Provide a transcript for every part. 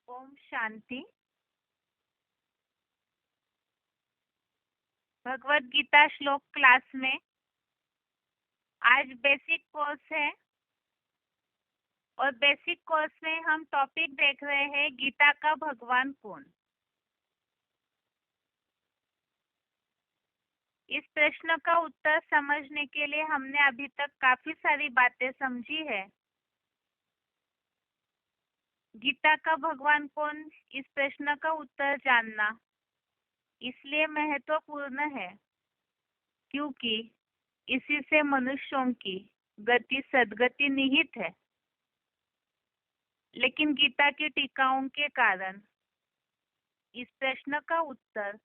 ओम शांति। भगवत गीता श्लोक क्लास में आज बेसिक कोर्स है और बेसिक कोर्स में हम टॉपिक देख रहे हैं गीता का भगवान कौन। इस प्रश्न का उत्तर समझने के लिए हमने अभी तक काफी सारी बातें समझी है। गीता का भगवान कौन, इस प्रश्न का उत्तर जानना इसलिए महत्वपूर्ण है क्योंकि इसी से मनुष्यों की गति सद्गति निहित है। लेकिन गीता की टीकाओं के कारण इस प्रश्न का उत्तर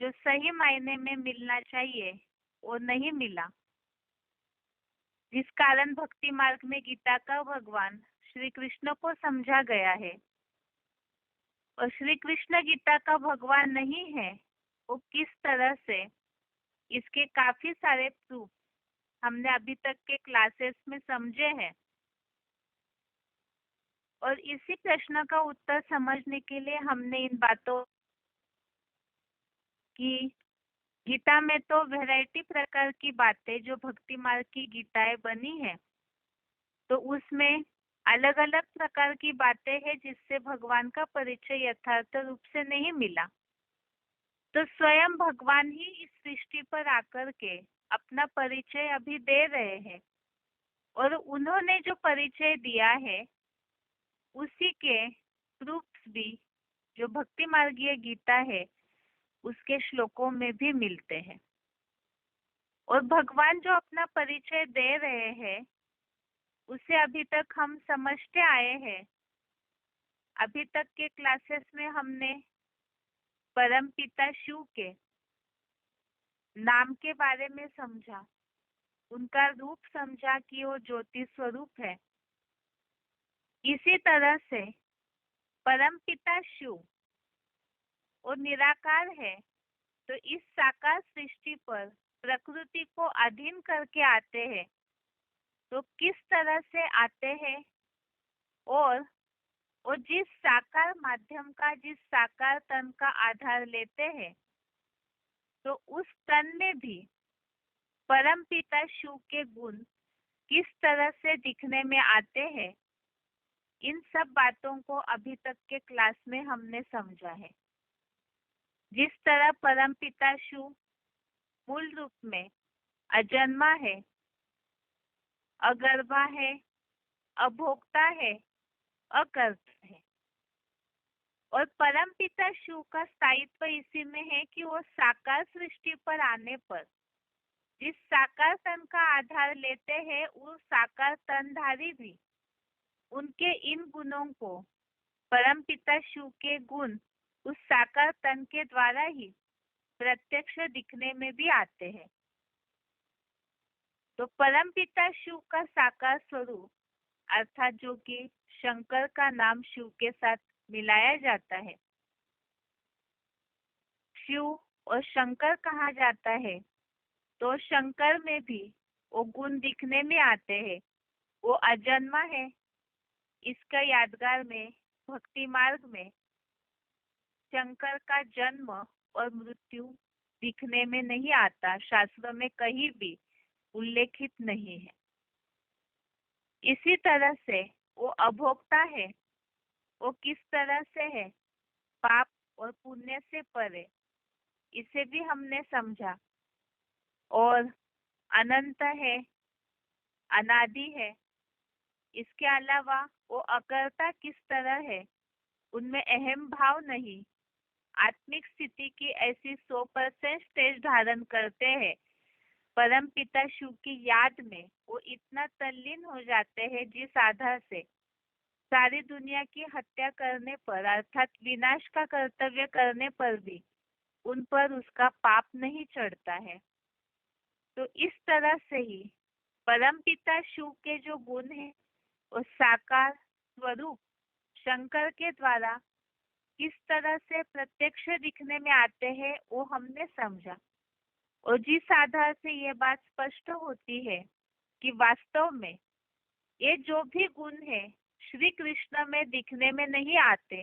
जो सही मायने में मिलना चाहिए वो नहीं मिला, जिस कारण भक्ति मार्ग में गीता का भगवान श्री कृष्ण को समझा गया है और श्री कृष्ण गीता का भगवान नहीं है। वो किस तरह से, इसके काफी सारे प्रूफ हमने अभी तक के क्लासेस में समझे हैं और इसी प्रश्न का उत्तर समझने के लिए हमने इन बातों की गीता में तो वैरायटी प्रकार की बातें जो भक्ति मार्ग की गीताएं बनी है, तो उसमें अलग अलग प्रकार की बातें हैं जिससे भगवान का परिचय यथार्थ रूप से नहीं मिला। तो स्वयं भगवान ही इस सृष्टि पर आकर के अपना परिचय अभी दे रहे हैं और उन्होंने जो परिचय दिया है उसी के प्रूफ्स भी जो भक्ति मार्गीय गीता है उसके श्लोकों में भी मिलते हैं। और भगवान जो अपना परिचय दे रहे हैं उसे अभी तक हम समझते आए हैं। अभी तक के क्लासेस में हमने परम पिता शिव के नाम के बारे में समझा, उनका रूप समझा कि वो ज्योति स्वरूप है। इसी तरह से परम पिता शिव और निराकार है, तो इस साकार सृष्टि पर प्रकृति को अधीन करके आते हैं। तो किस तरह से आते हैं और जिस साकार माध्यम का, जिस साकार तन का आधार लेते हैं, तो उस तन में भी परम पिता शिव के गुण किस तरह से दिखने में आते हैं, इन सब बातों को अभी तक के क्लास में हमने समझा है। जिस तरह परम पिता शिव मूल रूप में अजन्मा है, अगर्भा है, अभोक्ता है, अकर्ता है और परम पिता शिव का स्थायित्व इसी में है कि वो साकार सृष्टि पर आने पर जिस साकार तन का आधार लेते हैं, वो साकार तनधारी भी उनके इन गुणों को, परम पिता शिव के गुण उस साकार तन के द्वारा ही प्रत्यक्ष दिखने में भी आते हैं। तो परम पिता शिव का साकार स्वरूप अर्थात जो कि शंकर का नाम शिव के साथ मिलाया जाता है, शिव और शंकर कहा जाता है, तो शंकर में भी वो गुण दिखने में आते हैं। वो अजन्मा है। इसका यादगार में भक्ति मार्ग में शंकर का जन्म और मृत्यु दिखने में नहीं आता, शास्त्रों में कहीं भी उल्लेखित नहीं है। इसी तरह से वो अभोक्ता है। वो किस तरह से है, पाप और पुण्य से परे, इसे भी हमने समझा। और अनंत है, अनादि है। इसके अलावा वो अकर्ता किस तरह है, उनमें अहम भाव नहीं, आत्मिक स्थिति की ऐसी 100% स्टेज धारण करते हैं। परम पिता शिव की याद में वो इतना तल्लीन हो जाते हैं जिस आधार से सारी दुनिया की हत्या करने पर अर्थात विनाश का कर्तव्य करने पर भी उन पर उसका पाप नहीं चढ़ता है। तो इस तरह से ही परम पिता शिव के जो गुण हैं और साकार स्वरूप शंकर के द्वारा किस तरह से प्रत्यक्ष दिखने में आते हैं वो हमने समझा। और जिस आधार से ये बात स्पष्ट होती है कि वास्तव में ये जो भी गुण है श्री कृष्ण में दिखने में नहीं आते,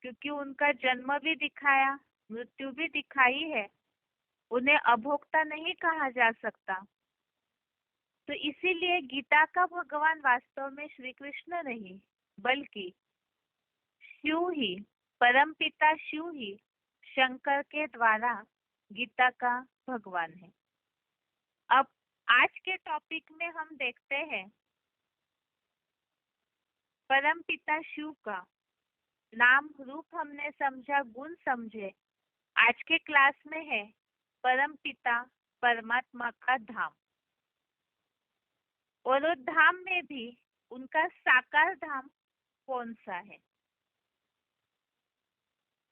क्योंकि उनका जन्म भी दिखाया, मृत्यु भी दिखाई है, उन्हें अभोक्ता नहीं कहा जा सकता। तो इसीलिए गीता का भगवान वास्तव में श्री कृष्ण नहीं, बल्कि शिव ही, परमपिता शिव ही शंकर के द्वारा गीता का भगवान है। अब आज के टॉपिक में हम देखते हैं परमपिता शिव का नाम रूप हमने समझा, गुण समझे। आज के क्लास में है परमपिता परमात्मा का धाम, और उस धाम में भी उनका साकार धाम कौन सा है।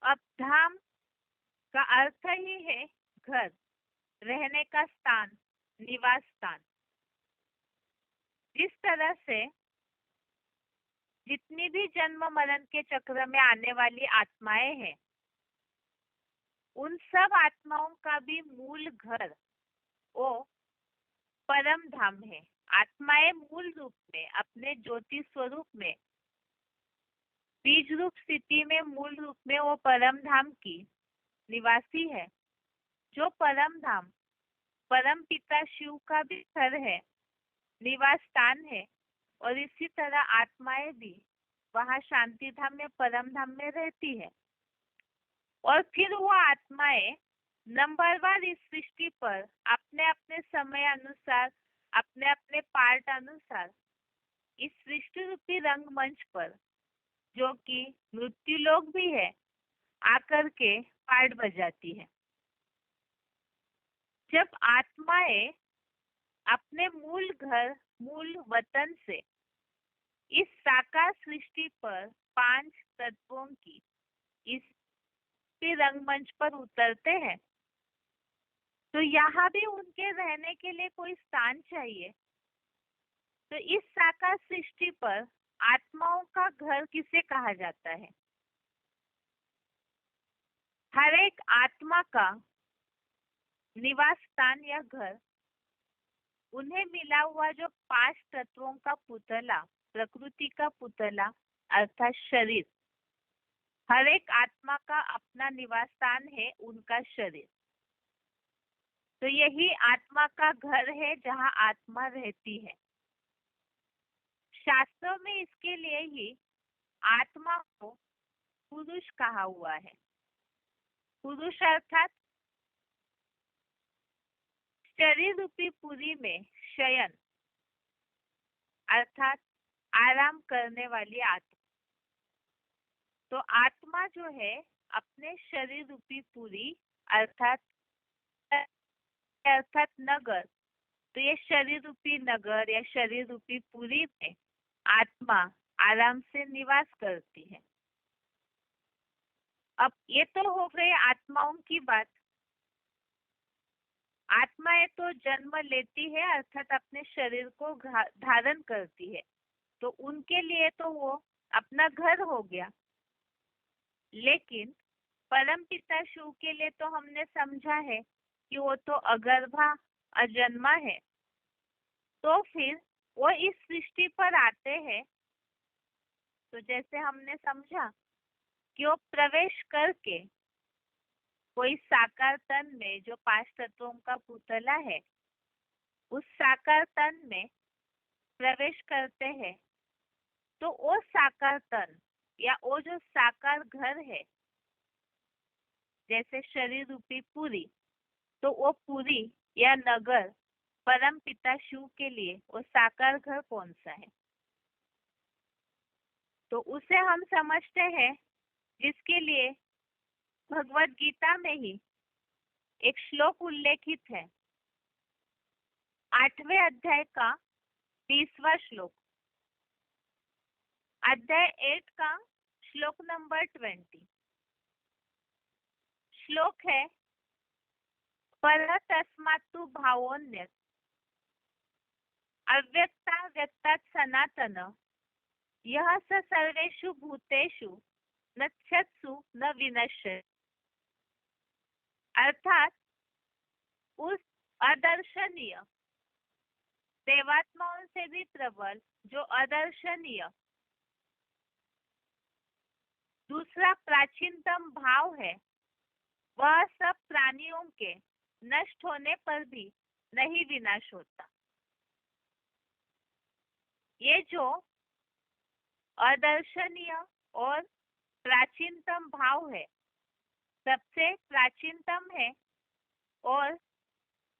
अब धाम का अर्थ ही है घर, रहने का स्थान, निवास स्थान। जिस तरह से जितनी भी जन्म मरण के चक्र में आने वाली आत्माएं हैं, उन सब आत्माओं का भी मूल घर वो परम धाम है। आत्माएं मूल रूप में अपने ज्योति स्वरूप में, बीज रूप स्थिति में, मूल रूप में वो परम धाम की निवासी है। जो परम धाम परम पिता शिव का भी घर है, निवास स्थान है, और इसी तरह आत्माएं भी वहाँ शांति धाम में, परम धाम में रहती है। और फिर वो आत्माएं नंबरवार इस सृष्टि पर अपने अपने समय अनुसार, अपने अपने पार्ट अनुसार इस सृष्टि रूपी रंगमंच पर, जो कि मृत्यु लोक भी है, आकर के पार्ट बजाती है। जब आत्माएं अपने मूल घर, मूल वतन से इस साकार सृष्टि पर 5 तत्वों की इस रंगमंच पर उतरते हैं, तो यहाँ भी उनके रहने के लिए कोई स्थान चाहिए। तो इस साकार सृष्टि पर आत्माओं का घर किसे कहा जाता है? हर एक आत्मा का निवास स्थान या घर उन्हें मिला हुआ जो 5 तत्वों का पुतला, प्रकृति का पुतला अर्थात शरीर, हर एक आत्मा का अपना निवास स्थान है, उनका शरीर। तो यही आत्मा का घर है जहाँ आत्मा रहती है। शास्त्रों में इसके लिए ही आत्मा को पुरुष कहा हुआ है। पुरुष अर्थात शरीर रूपी पुरी में शयन अर्थात आराम करने वाली आत्मा। तो आत्मा जो है अपने शरीर रूपी पुरी अर्थात नगर, तो ये शरीर रूपी नगर या शरीर रूपी पुरी में आत्मा आराम से निवास करती है। अब ये तो हो गई आत्माओं की बात। आत्माएं तो जन्म लेती है अर्थात अपने शरीर को धारण करती है, तो उनके लिए तो वो अपना घर हो गया। लेकिन परम पिता शिव के लिए तो हमने समझा है कि वो तो अगर्भा, अजन्मा है। तो फिर वो इस सृष्टि पर आते हैं, तो जैसे हमने समझा कि वो प्रवेश करके कोई साकार तन में जो 5 तत्वों का पुतला है, उस साकार तन में प्रवेश करते हैं। तो वो साकार तन या वो जो साकार घर है, जैसे शरीर रूपी पुरी, तो वो पुरी या नगर परम पिता शिव के लिए वो साकार घर कौन सा है? तो उसे हम समझते हैं, जिसके लिए भगवत गीता में ही एक श्लोक उल्लेखित है, 8वें अध्याय का 20वां श्लोक, अध्याय 8 का श्लोक नंबर 20। श्लोक है, पर तस्मात्तु भावोन्यत अव्यक्ता व्यक्तात् सनातन यह स सर्वेषु भूतेषु नश्यत्सु न विनश्यति। अर्थात उस अदर्शनीय देवात्माओं से भी प्रबल जो अदर्शनीय दूसरा प्राचीनतम भाव है, वह सब प्राणियों के नष्ट होने पर भी नहीं विनाश होता। ये जो अदर्शनीय और प्राचीनतम भाव है, सबसे प्राचीनतम है और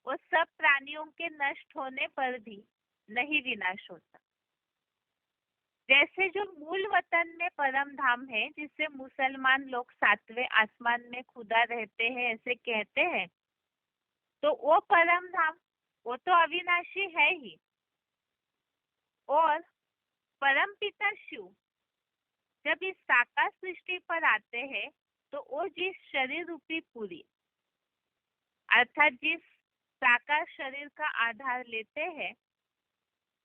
वो सब प्राणियों के नष्ट होने पर भी नहीं विनाश होता। जैसे जो मूल वतन में परम धाम है, जिसे मुसलमान लोग सातवें आसमान में खुदा रहते हैं ऐसे कहते हैं, तो वो परम धाम वो तो अविनाशी है ही। और परम पिता शिव जब इस साकार सृष्टि पर आते हैं तो वो जिस शरीर रूपी पूरी अर्थात जिस साकार शरीर का आधार लेते हैं,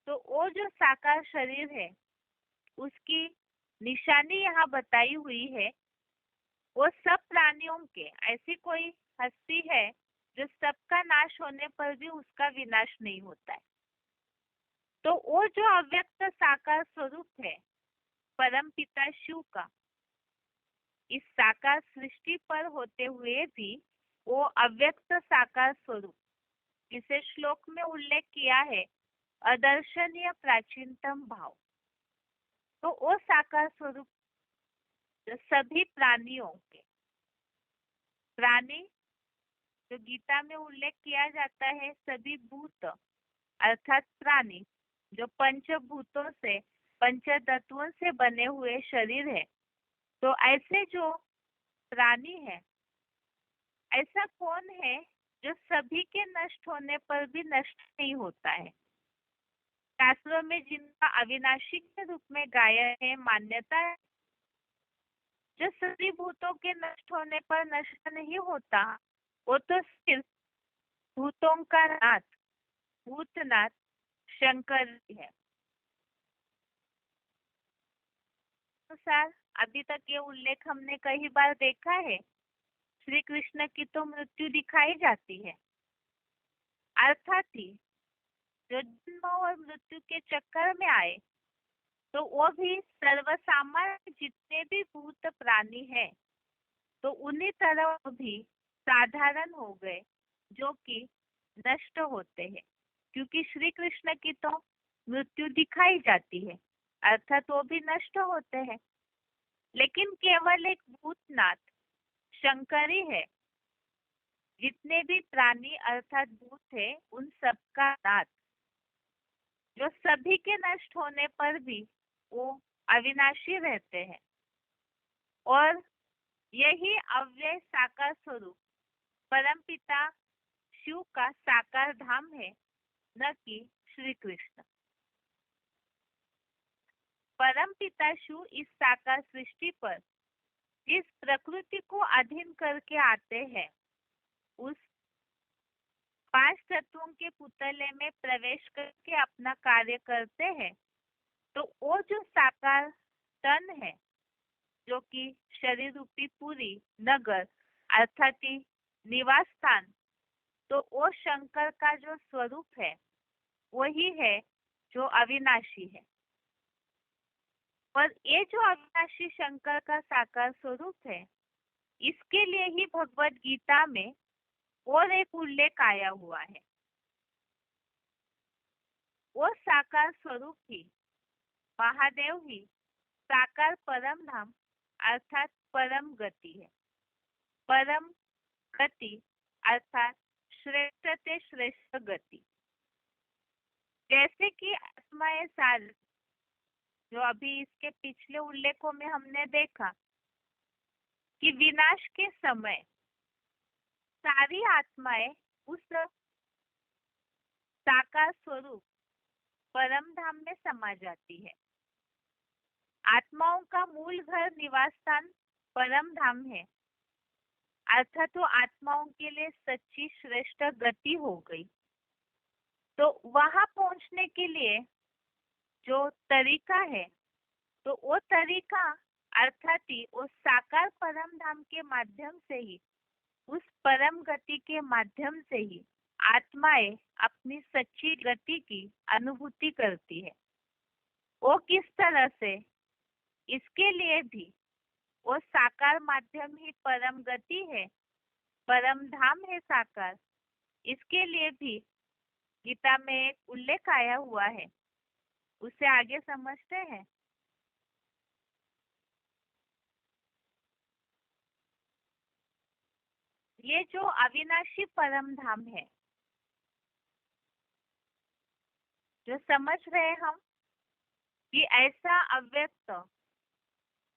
तो वो जो साकार शरीर है उसकी निशानी यहाँ बताई हुई है। वो सब प्राणियों के, ऐसी कोई हस्ती है जो सबका नाश होने पर भी उसका विनाश नहीं होता है। तो वो जो अव्यक्त साकार स्वरूप है परम पिता शिव का, इस साकार सृष्टि पर होते हुए भी वो अव्यक्त साकार स्वरूप, जिसे श्लोक में उल्लेख किया है अदर्शनीय प्राचीनतम भाव, तो वो साकार स्वरूप सभी प्राणियों के, प्राणी जो गीता में उल्लेख किया जाता है सभी भूत अर्थात प्राणी जो पंचभूतों से पंचतत्वों से बने हुए शरीर है, तो ऐसे जो प्राणी है, ऐसा कौन है जो सभी के नष्ट होने पर भी नष्ट नहीं होता है? शास्त्रों में जिनका अविनाशी के रूप में गाया है, मान्यता है, जो सभी भूतों के नष्ट होने पर नष्ट नहीं होता, वो तो सिर्फ भूतों का नाथ, भूतनाथ शंकर है। अनुसार अभी तक ये उल्लेख हमने कई बार देखा है, श्री कृष्ण की तो मृत्यु दिखाई जाती है, अर्थात ही जो जन्म और मृत्यु के चक्कर में आए, तो वो भी सर्वसामान्य जितने भी भूत प्राणी हैं, तो उन्हीं तरह भी साधारण हो गए जो कि नष्ट होते हैं, क्योंकि श्री कृष्ण की तो मृत्यु दिखाई जाती है, अर्थात वो भी नष्ट होते हैं। लेकिन केवल एक भूतनाथ शंकर ही है, जितने भी प्राणी अर्थात भूत है उन सबका नाथ, जो सभी के नष्ट होने पर भी वो अविनाशी रहते हैं। और यही अव्यय साकार स्वरूप परमपिता शिव का साकार धाम है, न कि श्री कृष्ण। परमपिता शिव इस साकार सृष्टि पर जिस प्रकृति को अधीन करके आते हैं, उस 5 तत्वों के पुतले में प्रवेश करके अपना कार्य करते हैं, तो वो जो साकार तन है, जो कि शरीर रूपी पूरी नगर अर्थात निवास स्थान, तो वो शंकर का जो स्वरूप है वही है जो अविनाशी है। और ये जो अविनाशी शंकर का साकार स्वरूप है, इसके लिए ही भगवत गीता में और एक उल्लेख आया हुआ है। वो साकार स्वरूप ही महादेव ही साकार परम धाम अर्थात परम गति है। परम गति अर्थात श्रेष्ठ से श्रेष्ठ गति। जैसे कि आत्माएं सारी, जो अभी इसके पिछले उल्लेखों में हमने देखा कि विनाश के समय सारी आत्माएं उस साकार स्वरूप परम धाम में समा जाती है। आत्माओं का मूल घर निवास स्थान परम धाम है, अर्थात तो आत्माओं के लिए सच्ची श्रेष्ठ गति हो गई। तो वहां पहुंचने के लिए जो तरीका है, तो वो तरीका अर्थात ही उस साकार परम धाम के माध्यम से ही, उस परम गति के माध्यम से ही आत्माएं अपनी सच्ची गति की अनुभूति करती है। वो किस तरह से, इसके लिए भी और साकार माध्यम ही परम गति है, परम धाम है साकार। इसके लिए भी गीता में एक उल्लेख आया हुआ है, उसे आगे समझते हैं। ये जो अविनाशी परम धाम है, जो समझ रहे हम कि ऐसा अव्यक्त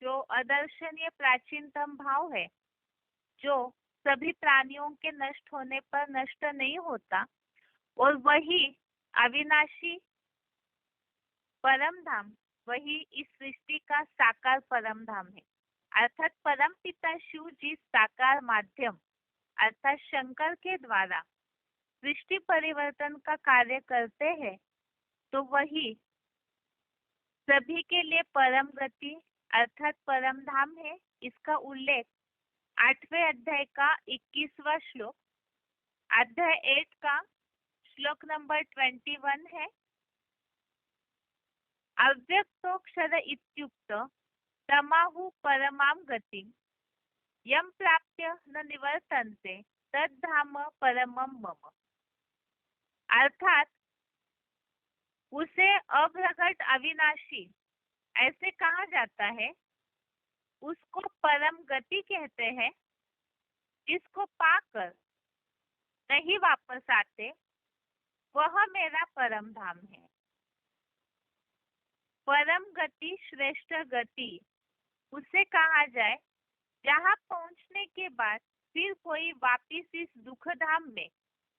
जो अदर्शनीय प्राचीनतम भाव है, जो सभी प्राणियों के नष्ट होने पर नष्ट नहीं होता, और वही अविनाशी परम धाम, वही इस सृष्टि का साकार परम धाम है। अर्थात परम पिता शिव जी साकार माध्यम अर्थात शंकर के द्वारा सृष्टि परिवर्तन का कार्य करते हैं, तो वही सभी के लिए परम गति अर्थात परम धाम है। इसका उल्लेख 8वें अध्याय का 21वां श्लोक, अध्याय 8 का श्लोक नंबर 21 है। अव्यक्तोक्षर इत्युक्त तमाहु परमां गति यम प्राप्य न निवर्तन्ते तद्धाम परमम मम। अर्थात उसे अप्रकट अविनाशी ऐसे कहा जाता है, उसको परम गति कहते हैं, जिसको पाकर नहीं वापस आते, वह मेरा परम धाम है। परम गति श्रेष्ठ गति उसे कहा जाए जहाँ पहुंचने के बाद फिर कोई वापिस इस दुख धाम में,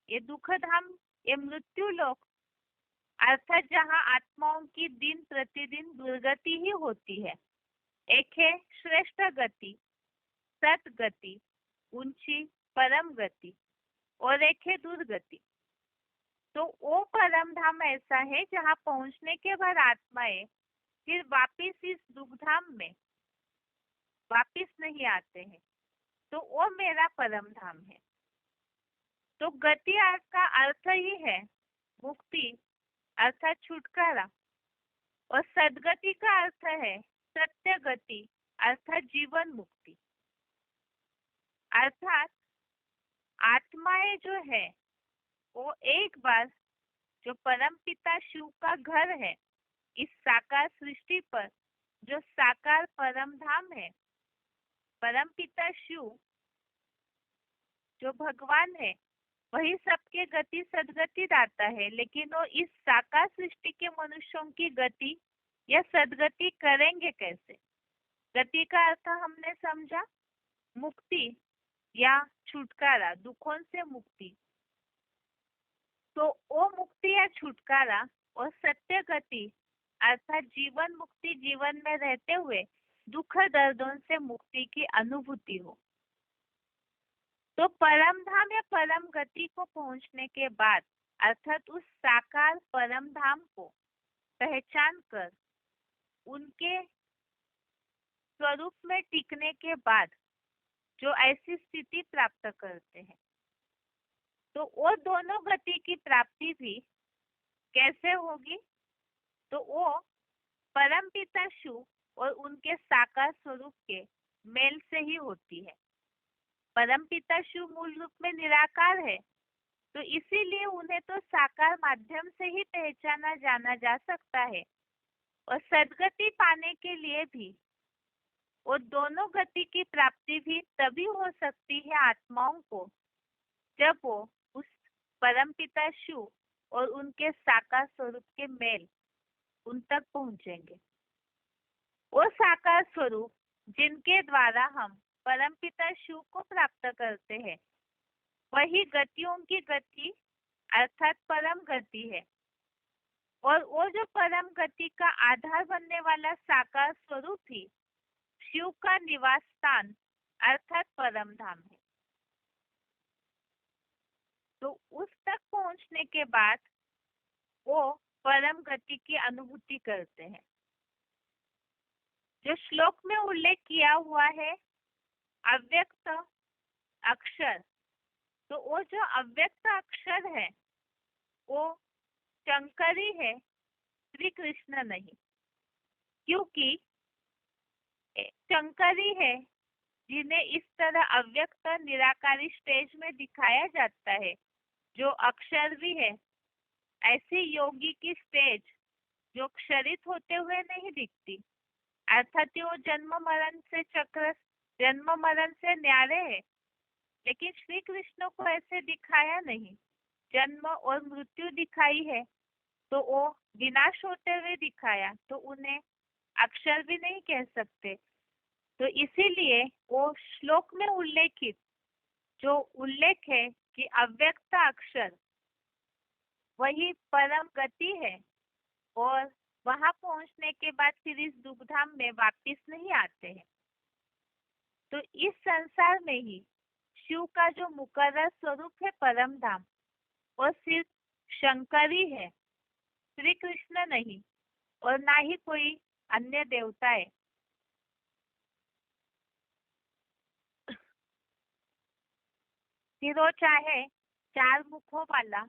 ये दुख धाम ये मृत्यु लोक अर्थात जहाँ आत्माओं की दिन प्रतिदिन दुर्गति ही होती है। एक है श्रेष्ठ गति, सतगति, ऊंची परम गति, और एक है दुर्गति। तो वो परम धाम ऐसा है जहाँ पहुंचने के बाद आत्माएं फिर वापिस इस दुख धाम में वापिस नहीं आते हैं, तो वो मेरा परम धाम है। तो गति का अर्थ ही है मुक्ति अर्थात छुटकारा, और सदगति का अर्थ है सत्य गति अर्थात जीवन मुक्ति। अर्थात आत्माएं जो है वो एक बार जो परम पिता शिव का घर है, इस साकार सृष्टि पर जो साकार परम धाम है, परम पिता शिव जो भगवान है वही सबके गति सदगति दाता है, लेकिन वो इस साकार सृष्टि के मनुष्यों की गति या सदगति करेंगे कैसे? गति का अर्थ हमने समझा मुक्ति या छुटकारा, दुखों से मुक्ति। तो वो मुक्ति या छुटकारा और सत्य गति अर्थात जीवन मुक्ति, जीवन में रहते हुए दुख दर्दों से मुक्ति की अनुभूति हो। तो परम धाम या परम गति को पहुंचने के बाद अर्थात उस साकार परम धाम को पहचान कर उनके स्वरूप में टिकने के बाद जो ऐसी स्थिति प्राप्त करते हैं, तो वो दोनों गति की प्राप्ति भी कैसे होगी? तो वो परम पिता शिव और उनके साकार स्वरूप के मेल से ही होती है। परम पिता शिव मूल रूप में निराकार है, तो इसीलिए उन्हें तो साकार माध्यम से ही पहचाना जाना जा सकता है। और सदगति पाने के लिए भी वो दोनों गति की प्राप्ति भी तभी हो सकती है आत्माओं को, जब वो उस परम पिता शिव और उनके साकार स्वरूप के मेल उन तक पहुंचेंगे। वो साकार स्वरूप जिनके द्वारा हम परम पिता शिव को प्राप्त करते हैं, वही गतियों की गति अर्थात परम गति है। और वो जो परम गति का आधार बनने वाला साकार स्वरूप ही शिव का निवास स्थान अर्थात परम धाम है। तो उस तक पहुंचने के बाद वो परम गति की अनुभूति करते हैं। जो श्लोक में उल्लेख किया हुआ है अव्यक्त अक्षर, तो वो जो अव्यक्त अक्षर है वो शंकर ही है, श्री कृष्ण नहीं। क्योंकि एक शंकरी है जिन्हें इस तरह अव्यक्त निराकारी स्टेज में दिखाया जाता है, जो अक्षर भी है। ऐसी योगी की स्टेज जो क्षरित होते हुए नहीं दिखती, अर्थात वो जन्म मरण से न्यारे है। लेकिन श्री कृष्ण को ऐसे दिखाया नहीं, जन्म और मृत्यु दिखाई है, तो वो विनाश होते हुए दिखाया, तो उन्हें अक्षर भी नहीं कह सकते। तो इसीलिए वो श्लोक में उल्लेखित जो उल्लेख है कि अव्यक्त अक्षर वही परम गति है, और वहां पहुंचने के बाद फिर इस दुखधाम में वापिस नहीं आते हैं। तो इस संसार में ही शिव का जो मुकर्रर स्वरूप है परम धाम, और सिर्फ शंकर ही है, श्री कृष्ण नहीं, और ना ही कोई अन्य देवता है। फिर वो चाहे चार मुखों वाला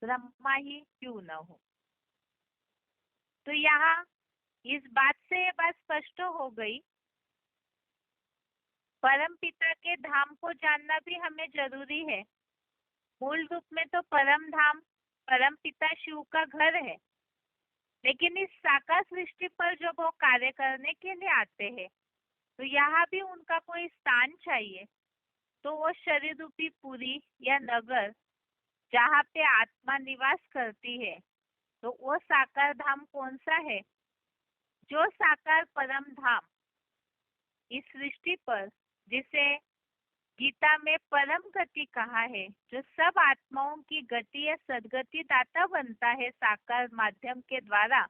ब्रह्मा ही क्यों न हो। तो यहाँ इस बात से ये बात स्पष्ट हो गई, परम पिता के धाम को जानना भी हमें जरूरी है। मूल रूप में तो परम धाम परम पिता शिव का घर है, लेकिन इस साकार सृष्टि पर जब वो कार्य करने के लिए आते हैं, तो यहाँ भी उनका कोई स्थान चाहिए। तो वो शरीर रूपी पुरी या नगर जहाँ पे आत्मा निवास करती है, तो वो साकार धाम कौन सा है? जो साकार परम धाम इस सृष्टि पर, जिसे गीता में परम गति कहा है, जो सब आत्माओं की गति या सदगति दाता बनता है साकार माध्यम के द्वारा,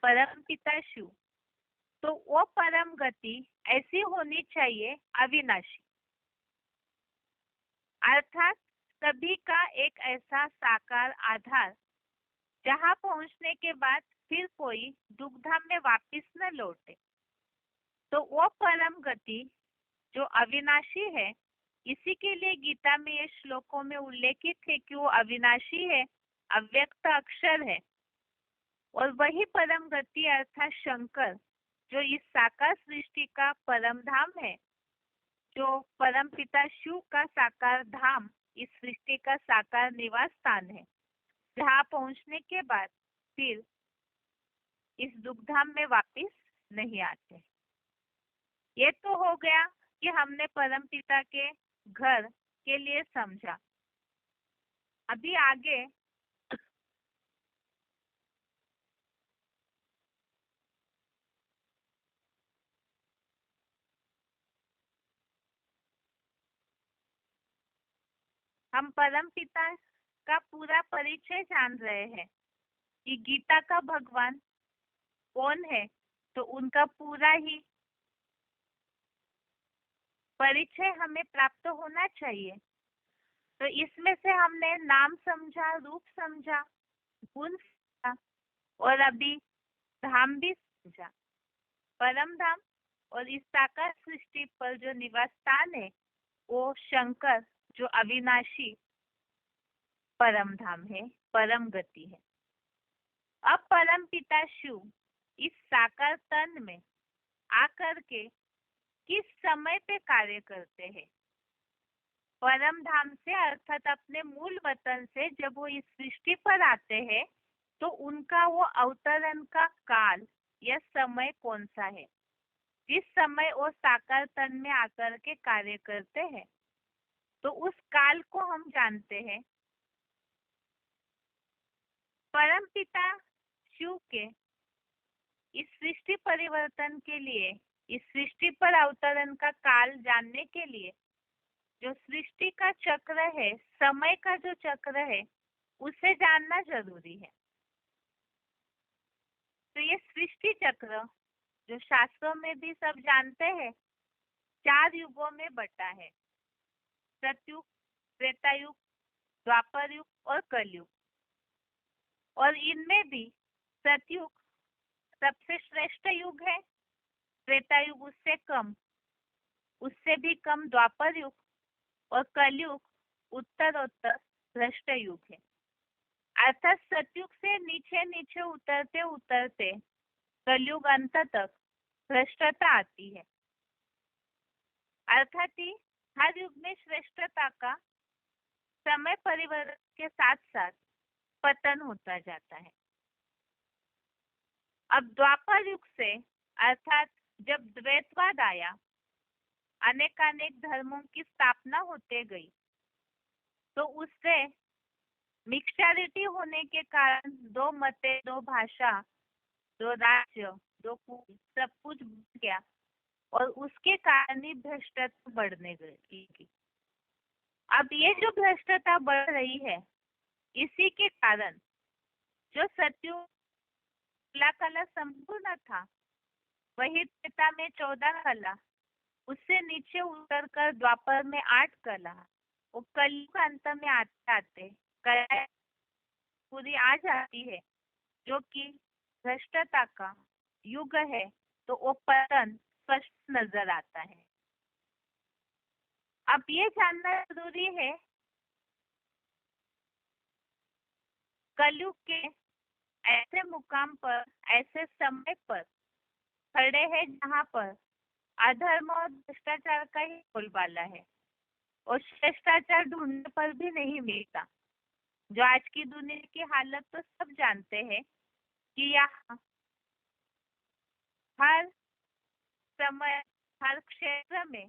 परम पिता शिव। तो वो परम गति ऐसी होनी चाहिए अविनाशी, अर्थात सभी का एक ऐसा साकार आधार जहाँ पहुंचने के बाद फिर कोई दुखधाम में वापिस न लौटे। तो वो परम गति जो अविनाशी है, इसी के लिए गीता में ये श्लोकों में उल्लेखित है कि वो अविनाशी है, अव्यक्त अक्षर है। और वही परम गति अर्थात शंकर जो इस साकार सृष्टि का परम धाम है, जो परम पिता शिव का साकार धाम इस सृष्टि का साकार निवास स्थान है, जहाँ पहुंचने के बाद फिर इस दुखधाम में वापिस नहीं आते। ये तो हो गया कि हमने परम पिता के घर के लिए समझा। अभी आगे हम परम पिता का पूरा परिचय जान रहे हैं कि गीता का भगवान कौन है, तो उनका पूरा ही परिचय हमें प्राप्त होना चाहिए। तो इसमें से हमने नाम समझा, रूप समझा, गुण समझा, और अभी धाम भी समझा। परम धाम और इस साकार सृष्टि पर जो निवास स्थान है, वो शंकर जो अविनाशी परम धाम है, परम गति है। अब परम पिता शिव इस साकार तन में आकर के किस समय पे कार्य करते हैं? परम धाम से अर्थात अपने मूल वतन से जब वो इस सृष्टि पर आते हैं, तो उनका वो अवतरण का काल या समय कौन सा है, जिस समय वो साकार तन में आकर के कार्य करते हैं? तो उस काल को हम जानते हैं। परम पिता शिव के इस सृष्टि परिवर्तन के लिए, इस सृष्टि पर अवतरण का काल जानने के लिए, जो सृष्टि का चक्र है, समय का जो चक्र है, उसे जानना जरूरी है। तो ये सृष्टि चक्र जो शास्त्रों में भी सब जानते हैं, 4 युगों में बटा है, सतयुग, त्रेता युग, द्वापर युग और कलयुग। और इनमें भी सतयुग सबसे श्रेष्ठ युग है, त्रेता युग उससे कम, उससे भी कम द्वापर युग, और कलयुग उत्तरोत्तर भ्रष्ट युग है। अर्थात सतयुग से नीचे नीचे उतरते उतरते कलयुग अंत तक भ्रष्टता आती है। अर्थात ही हर युग में श्रेष्ठता का समय परिवर्तन के साथ साथ पतन होता जाता है। अब द्वापर युग से अर्थात जब द्वैतवाद आया, अनेकानेक धर्मों की स्थापना होते गई, तो उससे मिक्सचरिटी होने के कारण दो मते, दो भाषा, दो राज्य, दो कुल, सब कुछ बढ़ गया और उसके कारण ही भ्रष्टता बढ़ने लगी। अब ये जो भ्रष्टता बढ़ रही है, इसी के कारण जो सतयुग कला संपूर्ण था, वही त्रेता में 14 कला, उससे नीचे उतर कर द्वापर में 8 कला, और कलयुग अंत में आते आते कला पूरी आ जाती है, जो कि भ्रष्टता का युग है। तो वो पतन स्पष्ट नजर आता है। अब ये जानना जरूरी है, कलयुग के ऐसे मुकाम पर, ऐसे समय पर खड़े हैं जहाँ पर अधर्म और भ्रष्टाचार का ही बोलबाला है, और शिष्टाचार ढूंढने पर भी नहीं मिलता। जो आज की दुनिया की हालत तो सब जानते हैं कि यहाँ हर समय, हर क्षेत्र में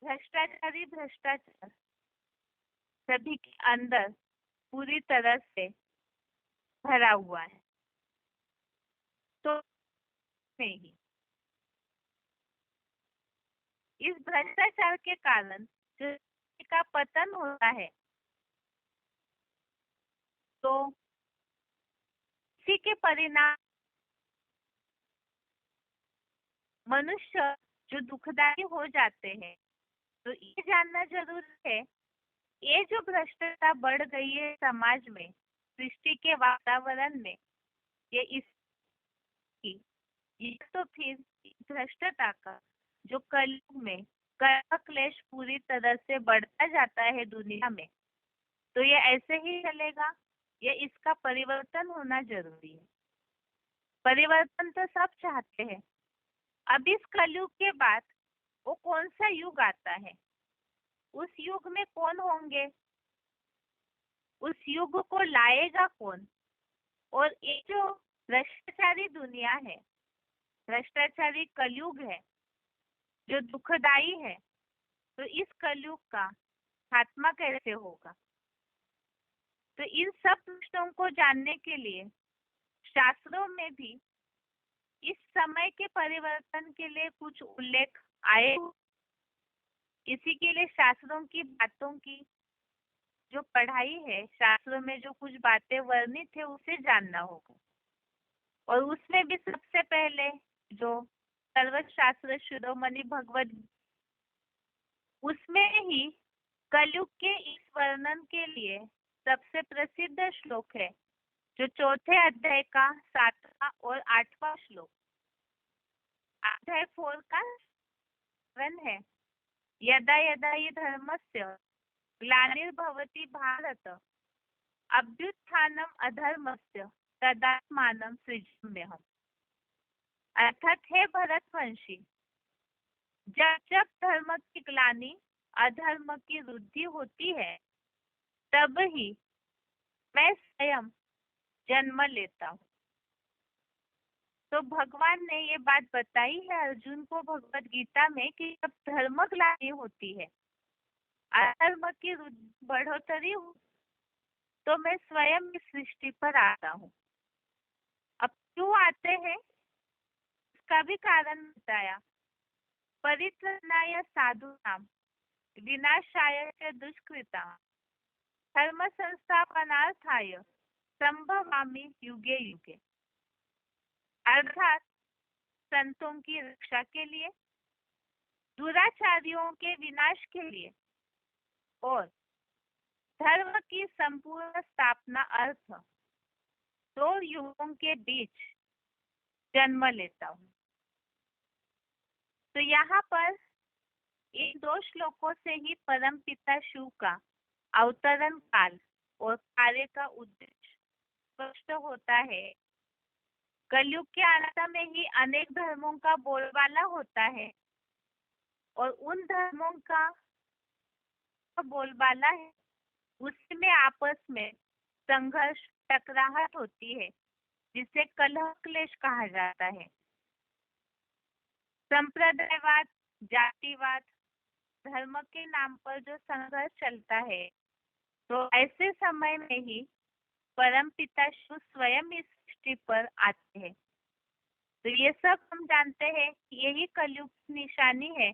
भ्रष्टाचारी भ्रष्टाचार सभी के अंदर पूरी तरह से भरा हुआ है। तो नहीं, इस भ्रष्टाचार के कारण जो का पतन होता है, तो इसी के परिणाम मनुष्य जो दुखदायी हो जाते हैं। तो ये जानना जरूरी है, ये जो भ्रष्टता बढ़ गई है समाज में, सृष्टि के वातावरण में, ये इसकी, ये तो फिर भ्रष्टता का जो कलयुग में कर्म क्लेश पूरी तरह से बढ़ता जाता है दुनिया में, तो ये ऐसे ही चलेगा। ये इसका परिवर्तन होना जरूरी है। परिवर्तन तो सब चाहते हैं। अब इस कलयुग के बाद वो कौन सा युग आता है, उस युग में कौन होंगे, उस युग को लाएगा कौन, और ये जो भ्रष्टाचारी दुनिया है, भ्रष्टाचारी कलयुग है, जो दुखदाई है, तो इस कलयुग का खात्मा कैसे होगा। तो इन सब प्रश्नों को जानने के लिए शास्त्रों में भी इस समय के परिवर्तन के लिए कुछ उल्लेख आए। इसी के लिए शास्त्रों की बातों की जो पढ़ाई है, शास्त्रों में जो कुछ बातें वर्णित है, उसे जानना होगा। और उसमें भी सबसे पहले जो सर्वशास्त्र शिरोमणि भगवत, उसमें ही कलयुग के इस वर्णन के लिए सबसे प्रसिद्ध श्लोक है, जो चौथे अध्याय का 7वां और 8वां श्लोक। अध्याय 4 का 7 है, यदा यदा हि धर्मस्य ग्लानिर्भवति भारत अभ्युत्थानम अधर्मस्य तदात्मानं सृजाम्यहम्। अर्थात हे भरतवंशी, जब जब धर्म की ग्लानि, अधर्म की वृद्धि होती है, तब ही मैं स्वयं जन्म लेता हूँ। तो भगवान ने ये बात बताई है अर्जुन को भगवत गीता में कि जब धर्म ग्लानि होती है, अधर्म की बढ़ोतरी, तो मैं स्वयं इस सृष्टि पर आता हूँ। अब क्यों आते हैं, इसका भी कारण बताया। परित्रणाय साधूनां विनाशाय च दुष्कृतां धर्म संस्थापनार्थाय संभवामि युगे युगे। अर्थात संतों की रक्षा के लिए, दुराचारियों के विनाश के लिए, और धर्म की संपूर्ण स्थापना अर्थ दो युगों के बीच जन्म लेता हूँ। तो यहाँ पर इन 2 श्लोकों से ही परम पिता शिव का अवतरण काल और कार्य का उद्देश्य स्पष्ट होता है। कलयुग के अंत में ही अनेक धर्मों का बोलबाला होता है, और उन धर्मों का बोलबाला है उसमें आपस में संघर्ष टकराहट होती है जिसे कलह क्लेश कहा जाता है। संप्रदायवाद, जातिवाद, धर्म के नाम पर जो संघर्ष चलता है, तो ऐसे समय में ही परमपिता शिव स्वयं इस सृष्टि पर आते हैं। तो ये सब हम जानते हैं कि यही कलयुग की निशानी है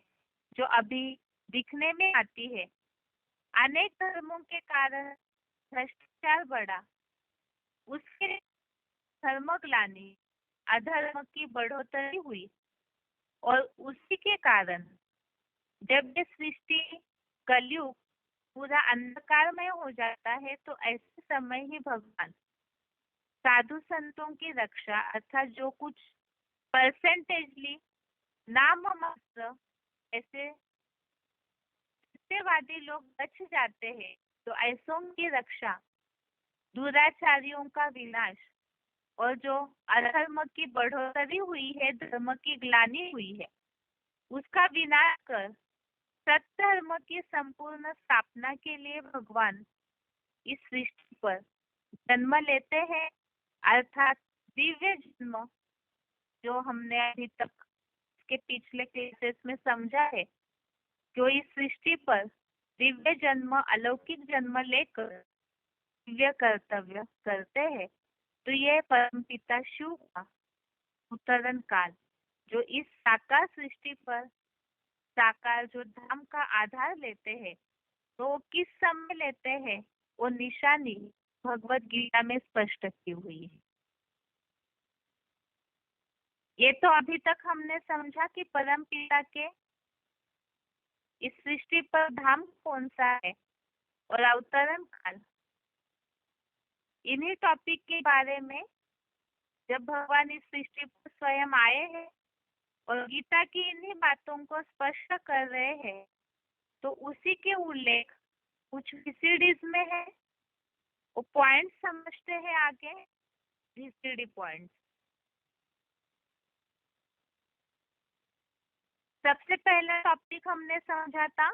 जो अभी दिखने में आती है। अनेक धर्मों के कारण भ्रष्टाचार बढ़ा, उसके धर्मग्लानि, अधर्म की बढ़ोतरी हुई और उसी के कारण जब ये सृष्टि कलयुग पूरा अंधकारमय हो जाता है, तो ऐसे समय ही भगवान साधु संतों की रक्षा अर्थात जो कुछ परसेंटेजली नाम मात्र ऐसे सत्यवादी लोग बच जाते हैं, तो ऐसों की रक्षा, दुराचारियों का विनाश और जो अधर्म की बढ़ोतरी हुई है, धर्म की ग्लानि हुई है, उसका विनाश कर सत्य की संपूर्ण स्थापना के लिए भगवान इस सृष्टि पर जन्म लेते हैं। अर्थात दिव्य जन्म जो हमने अभी तक इसके पिछले क्लासेस में समझा है, जो इस सृष्टि पर दिव्य जन्म, अलौकिक जन्म लेकर दिव्य कर्तव्य करते हैं, तो ये परमपिता शिव का अवतरण काल जो इस साकार सृष्टि पर साकार जो धाम का आधार लेते हैं, तो वो किस समय लेते हैं, वो निशानी भगवत गीता में स्पष्ट की हुई है। ये तो अभी तक हमने समझा कि परम पिता के इस सृष्टि पर धाम कौन सा है और अवतरण काल। इन्हीं टॉपिक के बारे में जब भगवान इस सृष्टि पर स्वयं आए हैं और गीता की इन्हीं बातों को स्पष्ट कर रहे हैं, तो उसी के उल्लेख कुछ VCDs में है। वो पॉइंट समझते हैं आगे, VCD पॉइंट। सबसे पहला टॉपिक हमने समझा था,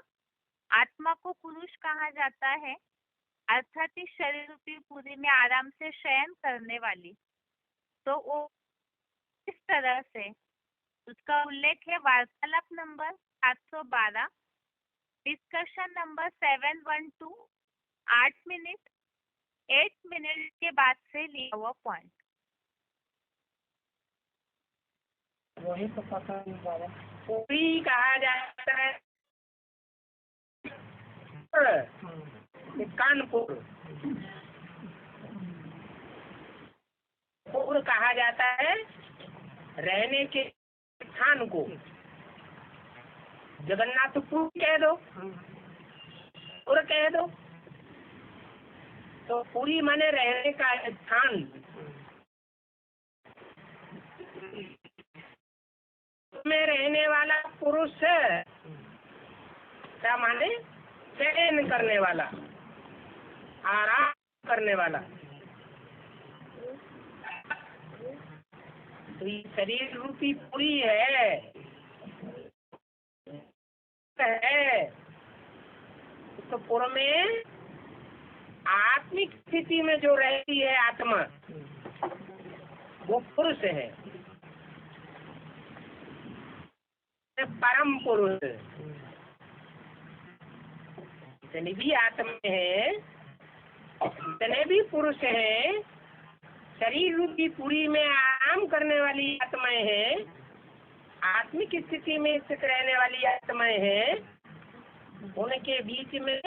आत्मा को पुरुष कहा जाता है, अर्थात इस शरीर रूपी पुरी में आराम से शयन करने वाली। तो वो इस तरह से उसका उल्लेख है वार्तालाप नंबर 712, डिस्कशन नंबर 712, 8 मिनट के बाद से लिया हुआ पॉइंट। वही तो पता नहीं बाबा। पुरी कहा जाता है कानपुर, पुर कहा जाता है रहने के स्थान को। जगन्नाथपुर कह दो, पुर कह दो, तो पुरी माने रहने का स्थान। में रहने वाला पुरुष क्या माने, शयन करने वाला, आराम करने वाला। तो ये शरीर रूपी पुरी है, तो पुर में आत्मिक स्थिति में जो रहती है आत्मा, वो पुरुष है, परम पुरुष। जितने भी आत्मा है, जितने भी पुरुष हैं, शरीर रूपी पुरी में आराम करने वाली आत्माएं हैं, आत्मिक स्थिति में स्थित रहने वाली आत्माएं हैं, उनके बीच में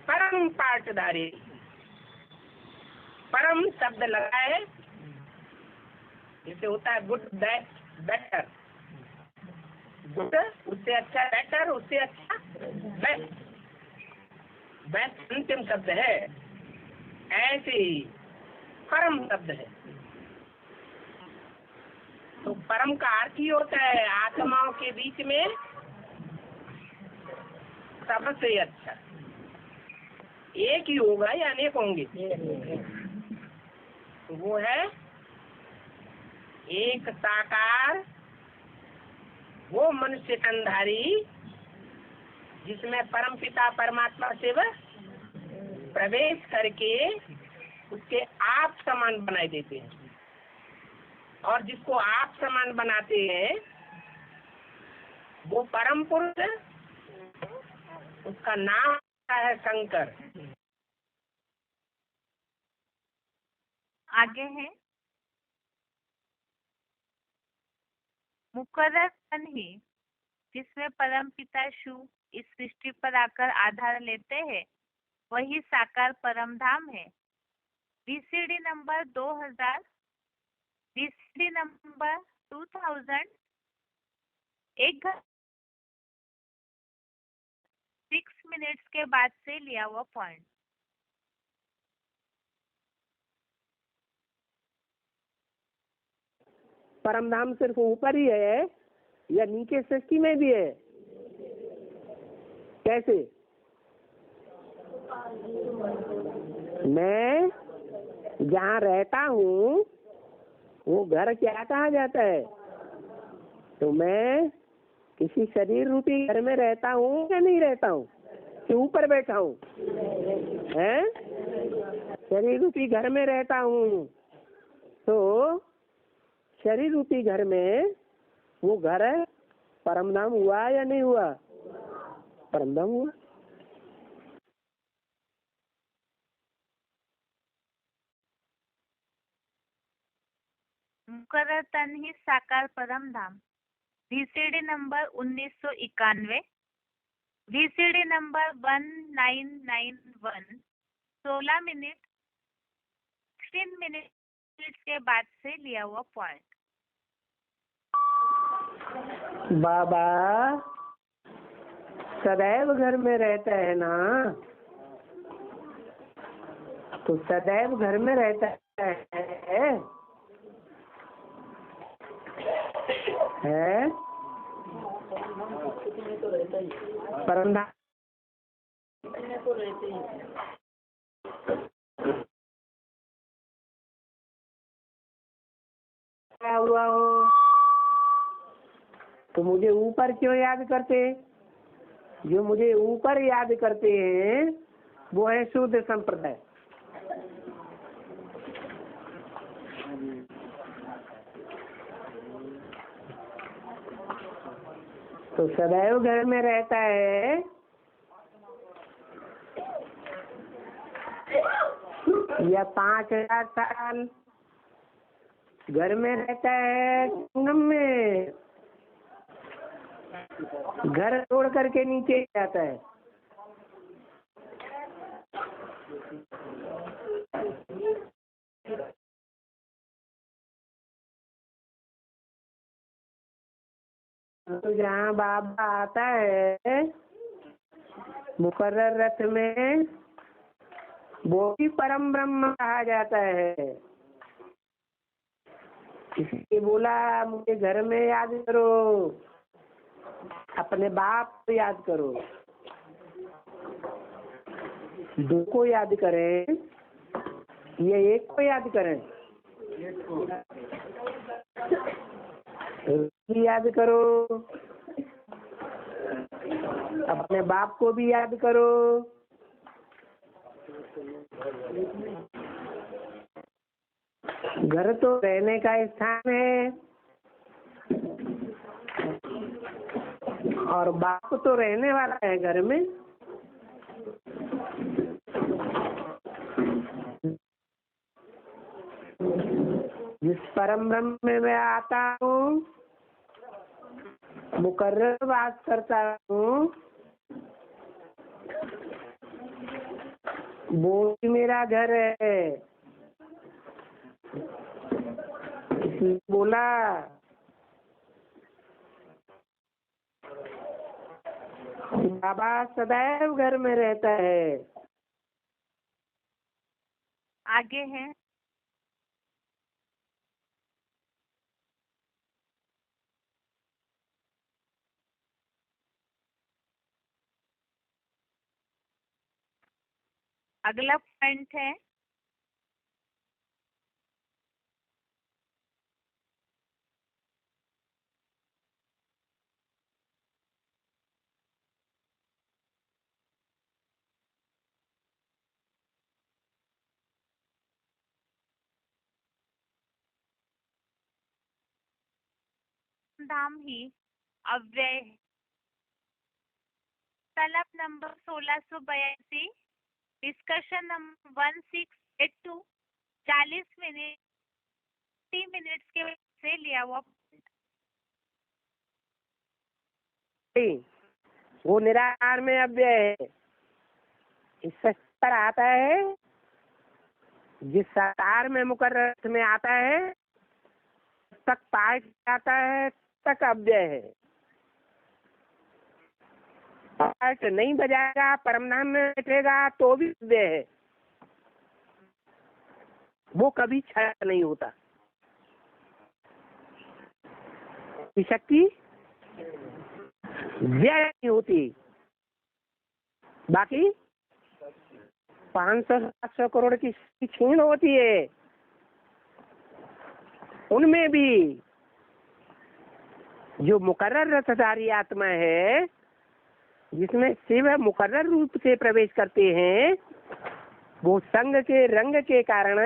परम पाठधारी, परम शब्द लगा है, जिसे होता है गुड, बैड, बेटर। गुड उससे अच्छा, बेटर उससे अच्छा, बेस्ट, बेस्ट अंतिम शब्द है। ऐसे ही परम शब्द है। तो परम का अर्थ ही होता है आत्माओं के बीच में सबसे अच्छा। एक ही होगा या अनेक होंगे? तो वो है एक साकार, वो मनुष्य कंधारी, जिसमें परम पिता परमात्मा से वह प्रवेश करके उसके आप समान बनाए देते हैं। और जिसको आप समान बनाते हैं वो परम पुरुष, उसका नाम है शंकर। आगे है मुकर्रर तन ही जिसमें परम पिता शिव इस सृष्टि पर आकर आधार लेते हैं, वही साकार परम धाम है। VCD नंबर 2000, VCD नंबर 2000, 1 घंटा 6 मिनट्स के बाद से लिया हुआ पॉइंट। परम धाम सिर्फ ऊपर ही है या नीचे सृष्टि में भी है? कैसे? मैं जहाँ रहता हूँ वो घर क्या कहा जाता है? तो मैं किसी शरीर रूपी घर में रहता हूँ या नहीं रहता हूँ कि ऊपर बैठा हूँ? हैं? शरीर रूपी घर में रहता हूँ। तो शरीर रूपी घर में वो घर परम धाम हुआ या नहीं हुआ? परम धाम हुआ। मुकर्रर तन ही साकार परम धाम। VCD number 1991, VCD number 1991, 16 minute 16 minute के बाद से लिया हुआ पॉइंट। बाबा सदैव घर में रहता है ना, तो सदैव घर में रहता है, है? परम धाम क्या हुआ हो तो मुझे ऊपर क्यों याद करते? जो मुझे ऊपर याद करते हैं वो है शुद्ध संप्रदाय। तो सदैव घर में रहता है या 5000 साल घर में रहता है संगम में, घर छोड़ करके नीचे जाता है। तो जहाँ बाबा आता है मुकर्रर रथ में वो भी परम ब्रह्म कहा जाता है। इसलिए बोला मुझे घर में याद करो, अपने बाप को याद करो। दो को याद करें ये एक को याद करें? भी याद करो, अपने बाप को भी याद करो। घर तो रहने का स्थान है और बाप तो रहने वाला है घर में। जिस परम ब्रह्म में मैं आता हूँ, मुकर्रर वास करता हूँ, वो ही मेरा घर है। इसलिए बोला बाबा सदैव घर में रहता है। आगे है अगला पॉइंट है धाम ही अव्यय है। तलब number 1682, discussion number 1682, 40 minute 30 minutes के से लिया हुआ। वो निराकार में अव्यय है। इस पर आता है, जिस साकार में मुकर्रर में आता है तक पाठ आता है तक अव्यय है। पाठ नहीं बजाएगा, परम नाम में बैठेगा तो भी अव्यय है। वो कभी क्षय नहीं होता। शक्ति व्यय नहीं होती। बाकी 500-700 करोड़ की क्षीण होती है, उनमें भी जो मुकर्रर रसधारी आत्मा है, जिसमें शिव मुकर्रर रूप से प्रवेश करते हैं, वो संग के रंग के कारण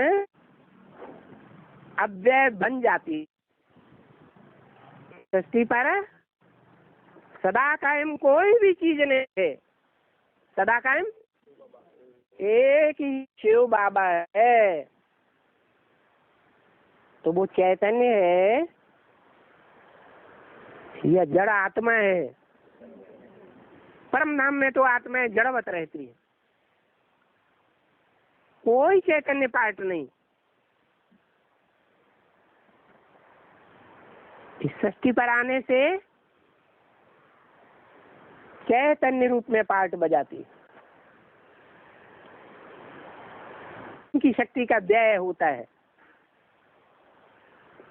अव्यय बन जाती। सृष्टि पर सदा कायम कोई भी चीज नहीं है। सदा कायम एक ही शिव बाबा है। तो वो चैतन्य है या जड़ आत्मा है? परम धाम में तो आत्मा जड़वत रहती है, कोई चैतन्य पार्ट नहीं। इस सृष्टि पर आने से चैतन्य रूप में पार्ट बजाती है। उनकी शक्ति का व्यय होता है।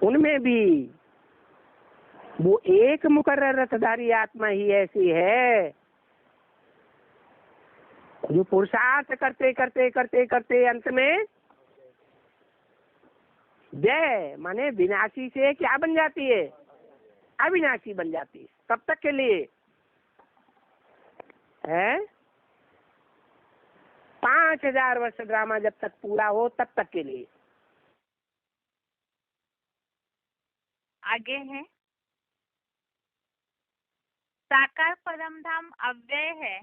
उनमें भी वो एक मुकर्रर रसधारी आत्मा ही ऐसी है जो पुरुषार्थ करते करते करते करते अंत में व्यय माने विनाशी से क्या बन जाती है? अविनाशी बन जाती है। कब तक के लिए है? 5000 वर्ष ड्रामा जब तक पूरा हो तब तक के लिए। आगे है, साकार परम धाम अव्यय है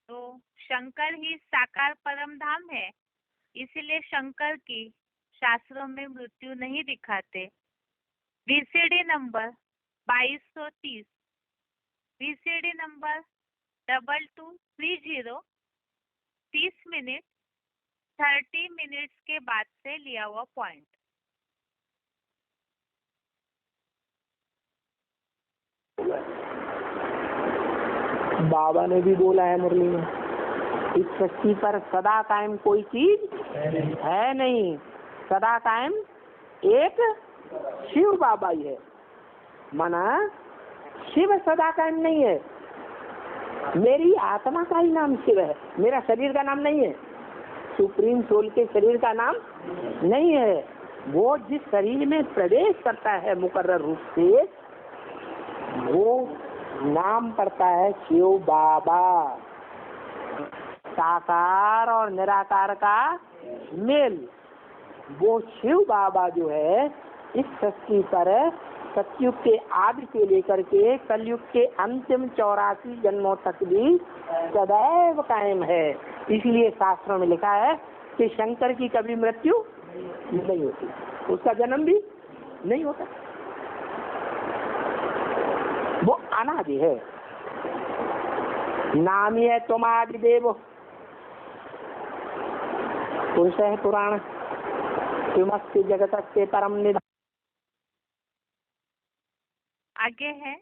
तो शंकर ही साकार परम धाम है, इसलिए शंकर की शास्त्रों में मृत्यु नहीं दिखाते। VCD number 2230, VCD number 2230, 30 minute 30 minutes के बाद से लिया हुआ पॉइंट। बाबा ने भी बोला है मुरली में, इस सृष्टि पर सदा कायम कोई चीज है नहीं। सदा कायम एक शिव बाबा ही है। माना शिव सदा कायम नहीं है। मेरी आत्मा का ही नाम शिव है, मेरा शरीर का नाम नहीं है। सुप्रीम सोल के शरीर का नाम नहीं है। वो जिस शरीर में प्रवेश करता है मुकर्रर रूप से, वो नाम पड़ता है शिव बाबा। साकार और निराकार का मेल, वो शिव बाबा जो है इस सृष्टि पर सतयुग के आदि से लेकर के कलयुग के अंतिम 84 जन्मों तक भी सदैव कायम है। इसलिए शास्त्रों में लिखा है कि शंकर की कभी मृत्यु नहीं होती, उसका जन्म भी नहीं होता। वो अनादि है। नाम ही है तुम आदि देव, पुरुष है पुराण, तुमस्ति जगत से परम निधान। आगे है,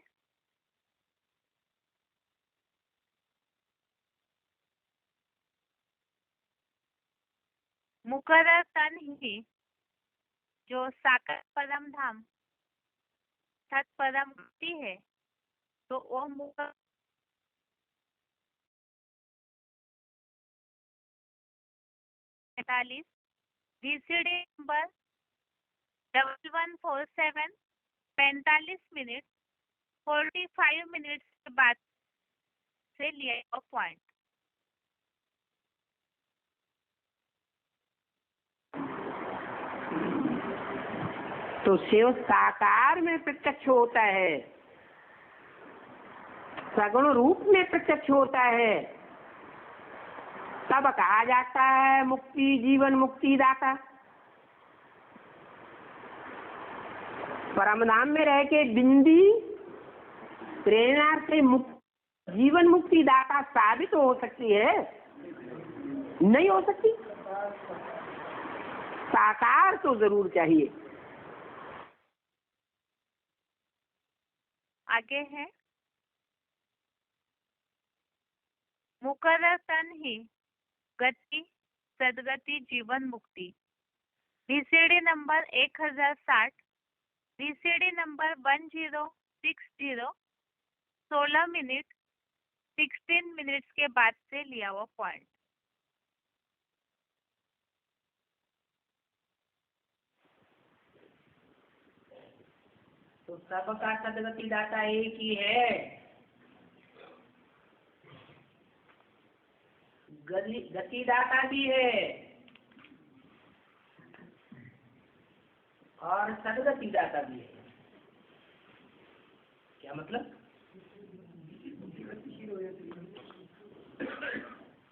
मुकर्रर तन ही जो साकार परम धाम तत्परम गति है, तो वो मुकर्रर 45, VCD नंबर 1147, 45 मिनट 45 मिनट्स के बाद से लिया पॉइंट। तो शिव साकार में प्रत्यक्ष होता है, सगुण रूप में प्रत्यक्ष होता है, तब कहा जाता है मुक्ति जीवन मुक्ति दाता। परम धाम में रह के बिंदी प्रेरणा से जीवन मुक्ति दाता साबित हो सकती है? नहीं हो सकती। साकार तो जरूर चाहिए। आगे है मुकर्रर तन ही गति सदगति जीवन मुक्ति। BCD number 1060, BCD number 1060, 16 minute 16 minutes के बाद से लिया हुआ पॉइंट। तो सबका सदगति दाता एक ही है। गति दाता भी है और सदगति दाता भी है। क्या मतलब?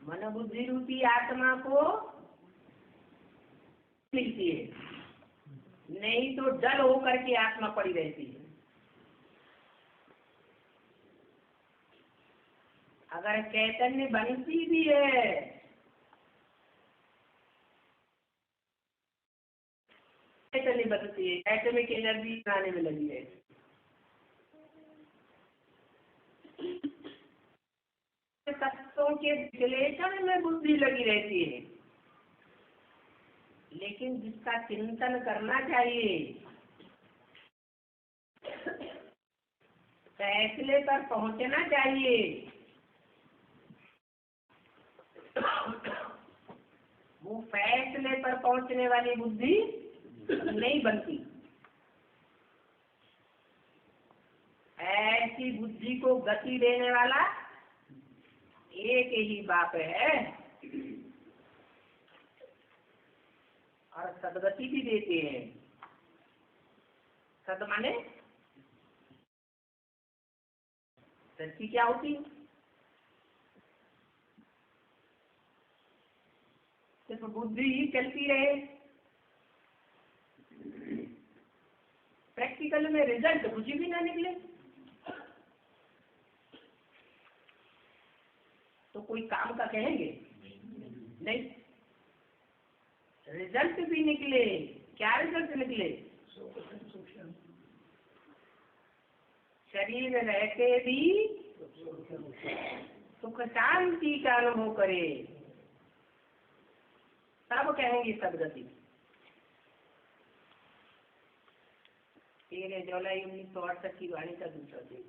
मन बुद्धि रूपी आत्मा को मिलती है, नहीं तो डल होकर के आत्मा पड़ी रहती है। अगर चैतन्य बनती भी है चैतन्य बनती है, एटॉमिक एनर्जी बनाने में लगी है। तत्वों के विश्लेषण में बुद्धि लगी रहती है, लेकिन जिसका चिंतन करना चाहिए, फैसले पर पहुंचना चाहिए, वो फैसले पर पहुंचने वाली बुद्धि नहीं बनती। ऐसी बुद्धि को गति देने वाला एक ही बाप है और सदगति भी देते हैं। सद माने सच्ची क्या होती है? सिर्फ बुद्धि ही चलती रहे, प्रैक्टिकल में रिजल्ट कुछ भी ना निकले तो कोई काम का कहेंगे नहीं। रिजल्ट भी निकले, क्या रिजल्ट निकले? शरीर रहते भी सुख शांति का अनुभव करे, तब कहेंगे सदगति। 13 जुलाई 1968 की वाणी का दूसरा दिन।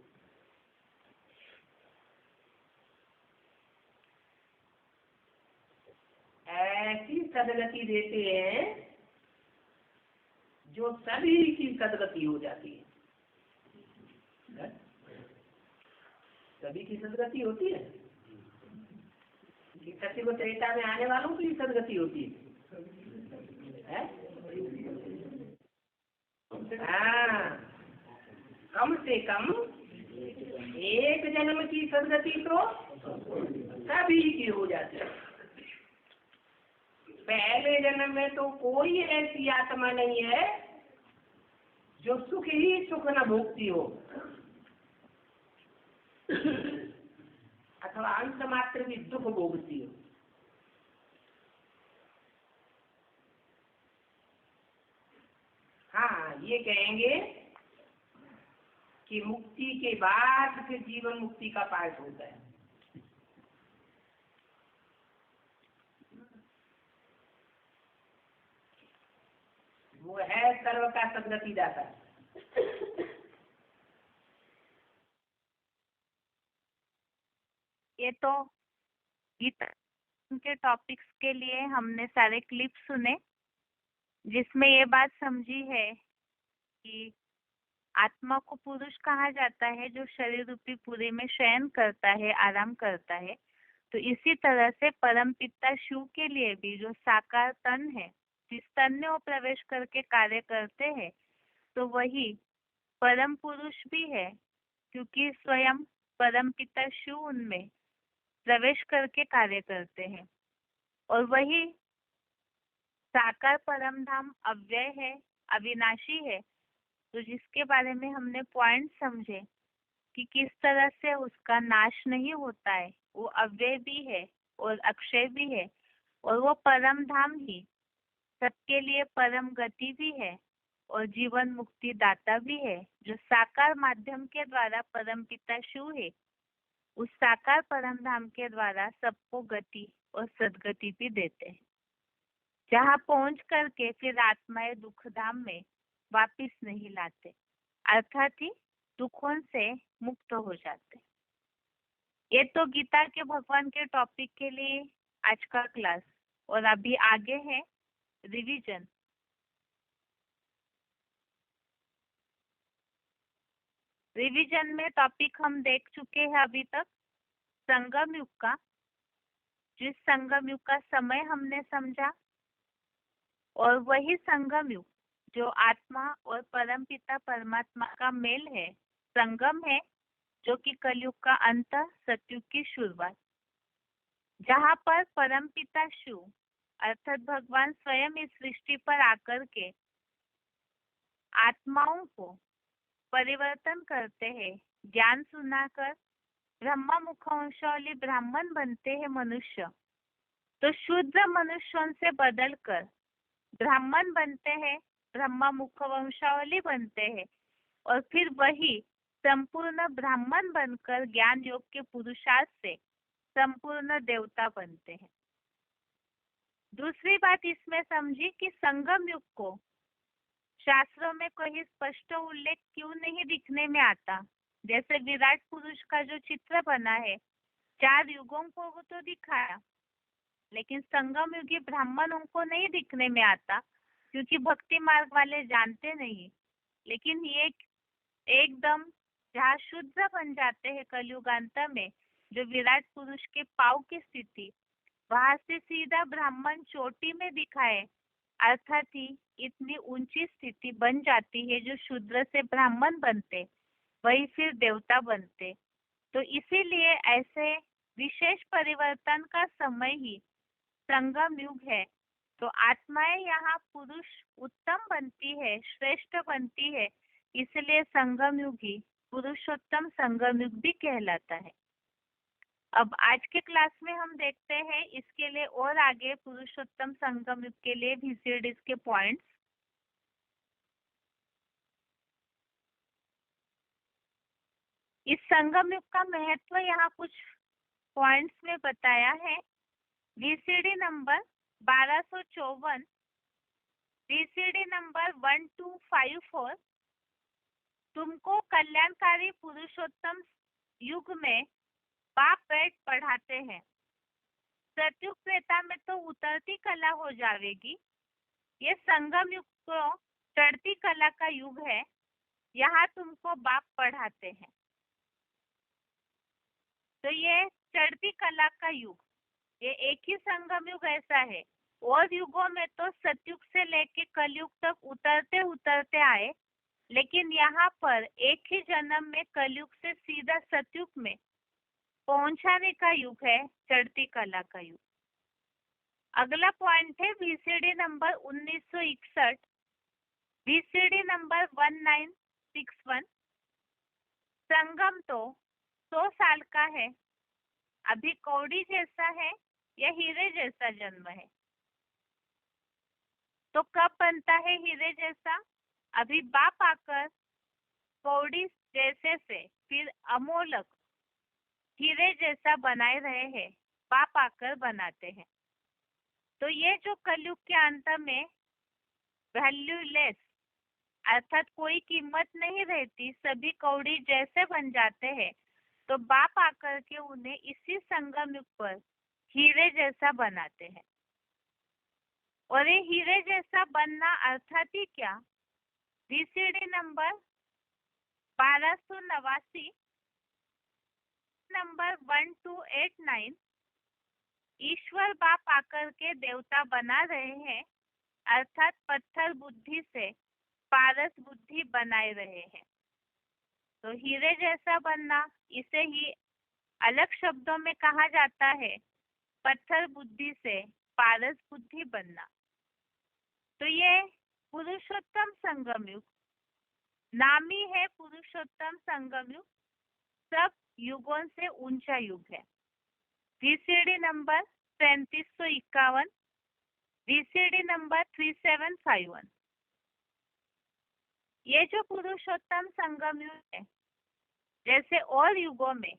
ऐसी सदगति देते हैं जो सभी की सदगति हो जाती है। सभी की सदगति होती है कि सत्य को त्रेता में आने वालों की सदगति होती है? हाँ, कम से कम एक जन्म की सदगति तो सभी की हो जाती है। पहले जन्म में तो कोई ऐसी आत्मा नहीं है जो सुख ही सुख न भोगती हो, अथवा अंत मात्र भी दुख भोगती हो। हाँ, ये कहेंगे कि मुक्ति के बाद फिर जीवन मुक्ति का पाठ होता है। वो है सर्व का सदगति दाता। ये तो गीता के टॉपिक्स के लिए हमने सारे क्लिप सुने, जिसमें ये बात समझी है कि आत्मा को पुरुष कहा जाता है जो शरीर रूपी पुरी में शयन करता है, आराम करता है। तो इसी तरह से परम पिता शिव के लिए भी जो साकार तन है, जिस तन में वो प्रवेश करके कार्य करते हैं, तो वही परम पुरुष भी है, क्योंकि स्वयं परम पिता शिव उनमें प्रवेश करके कार्य करते हैं। और वही साकार परम धाम अव्यय है, अविनाशी है, तो जिसके बारे में हमने पॉइंट समझे कि किस तरह से उसका नाश नहीं होता है, वो अव्यय भी है और अक्षय भी है, और वो परम धाम ही सबके लिए परम गति भी है और जीवन मुक्ति दाता भी है, जो साकार माध्यम के द्वारा परम पिता शिव है, उस साकार परम धाम के द्वारा सबको गति और सदगति भी देते हैं, जहाँ पहुंच करके फिर आत्माएं दुख धाम में वापिस नहीं लाते, अर्थात ही दुखों से मुक्त हो जाते। ये तो गीता के भगवान के टॉपिक के लिए आज का क्लास, और अभी आगे है रिवीजन। रिवीजन में टॉपिक हम देख चुके हैं अभी तक संगम युग का, जिस संगम युग का समय हमने समझा, और वही संगम युग जो आत्मा और परम पिता परमात्मा का मेल है, संगम है, जो कि कलयुग का अंत, सतयुग की शुरुआत, जहाँ पर परम पिता शिव अर्थात भगवान स्वयं इस सृष्टि पर आकर के आत्माओं को परिवर्तन करते हैं, ज्ञान सुनाकर ब्रह्मा मुखवंशावली ब्राह्मण बनते हैं मनुष्य, तो शुद्ध मनुष्यों से बदलकर ब्राह्मण बनते हैं, ब्रह्मा मुखवंशावली बनते हैं, और फिर वही संपूर्ण ब्राह्मण बनकर ज्ञान योग के पुरुषार्थ से संपूर्ण देवता बनते हैं। दूसरी बात इसमें समझी कि संगम युग को शास्त्रों में कोई स्पष्ट उल्लेख क्यों नहीं दिखने में आता। जैसे विराट पुरुष का जो चित्र बना है, 4 युगों को तो दिखाया, लेकिन संगम युगी ब्राह्मणों को नहीं दिखने में आता, क्योंकि भक्ति मार्ग वाले जानते नहीं। लेकिन ये एकदम जहाँ शुद्ध बन जाते हैं कलयुगांत में, जो विराट पुरुष के पाव की स्थिति, वहां से सीधा ब्राह्मण चोटी में दिखाए, अर्थात ही इतनी ऊंची स्थिति बन जाती है, जो शूद्र से ब्राह्मण बनते वही फिर देवता बनते। तो इसीलिए ऐसे विशेष परिवर्तन का समय ही संगम युग है। तो आत्माएं यहाँ पुरुष उत्तम बनती है, श्रेष्ठ बनती है, इसलिए संगम युग ही पुरुषोत्तम संगम युग भी कहलाता है। अब आज के क्लास में हम देखते हैं इसके लिए और आगे पुरुषोत्तम संगम युग के लिए VCDs के पॉइंट्स। इस संगम युग का महत्व यहाँ कुछ पॉइंट्स में बताया है। VCD नंबर 1254, VCD नंबर 1254 तुमको कल्याणकारी पुरुषोत्तम युग में बाप बैठ पढ़ाते हैं। सतयुग त्रेता में तो उतरती कला हो जाएगी, ये संगम युग तो चढ़ती कला का युग है, यहाँ तुमको बाप पढ़ाते हैं। तो ये चढ़ती कला का युग, ये एक ही संगम युग ऐसा है। और युगों में तो सतयुग से लेके कलयुग तक उतरते उतरते आए, लेकिन यहाँ पर एक ही जन्म में कलयुग से सीधा सतयुग में पहुंचाने का युग है, चढ़ती कला का युग। अगला पॉइंट है VCD नंबर 1961, VCD नंबर 1961। संगम तो 100 साल का है, अभी कौड़ी जैसा है या हीरे जैसा जन्म है। तो कब बनता है हीरे जैसा? अभी बाप आकर कौड़ी जैसे से फिर अमोलक हीरे जैसा बनाए रहे हैं, बाप आकर बनाते हैं। तो ये जो कलयुग के अंत में वैल्यूलेस अर्थात कोई कीमत नहीं रहती, सभी कौड़ी जैसे बन जाते हैं, तो बाप आकर के उन्हें इसी संगम युग पर हीरे जैसा बनाते हैं। और ये हीरे जैसा बनना अर्थात ही क्या? VCD नंबर 1289 नंबर 1289 ईश्वर बाप आकर के देवता बना रहे हैं, अर्थात पत्थर बुद्धि से पारस बुद्धि बनाए रहे हैं। तो हीरे जैसा बनना, इसे ही अलग शब्दों में कहा जाता है पत्थर बुद्धि से पारस बुद्धि बनना। तो ये पुरुषोत्तम संगम युग नाम ही है, पुरुषोत्तम संगम युग सब युगों से ऊंचा युग है। VCD number 3551, VCD number 3751। ये जो पुरुषोत्तम संगम युग है, जैसे और युगों में,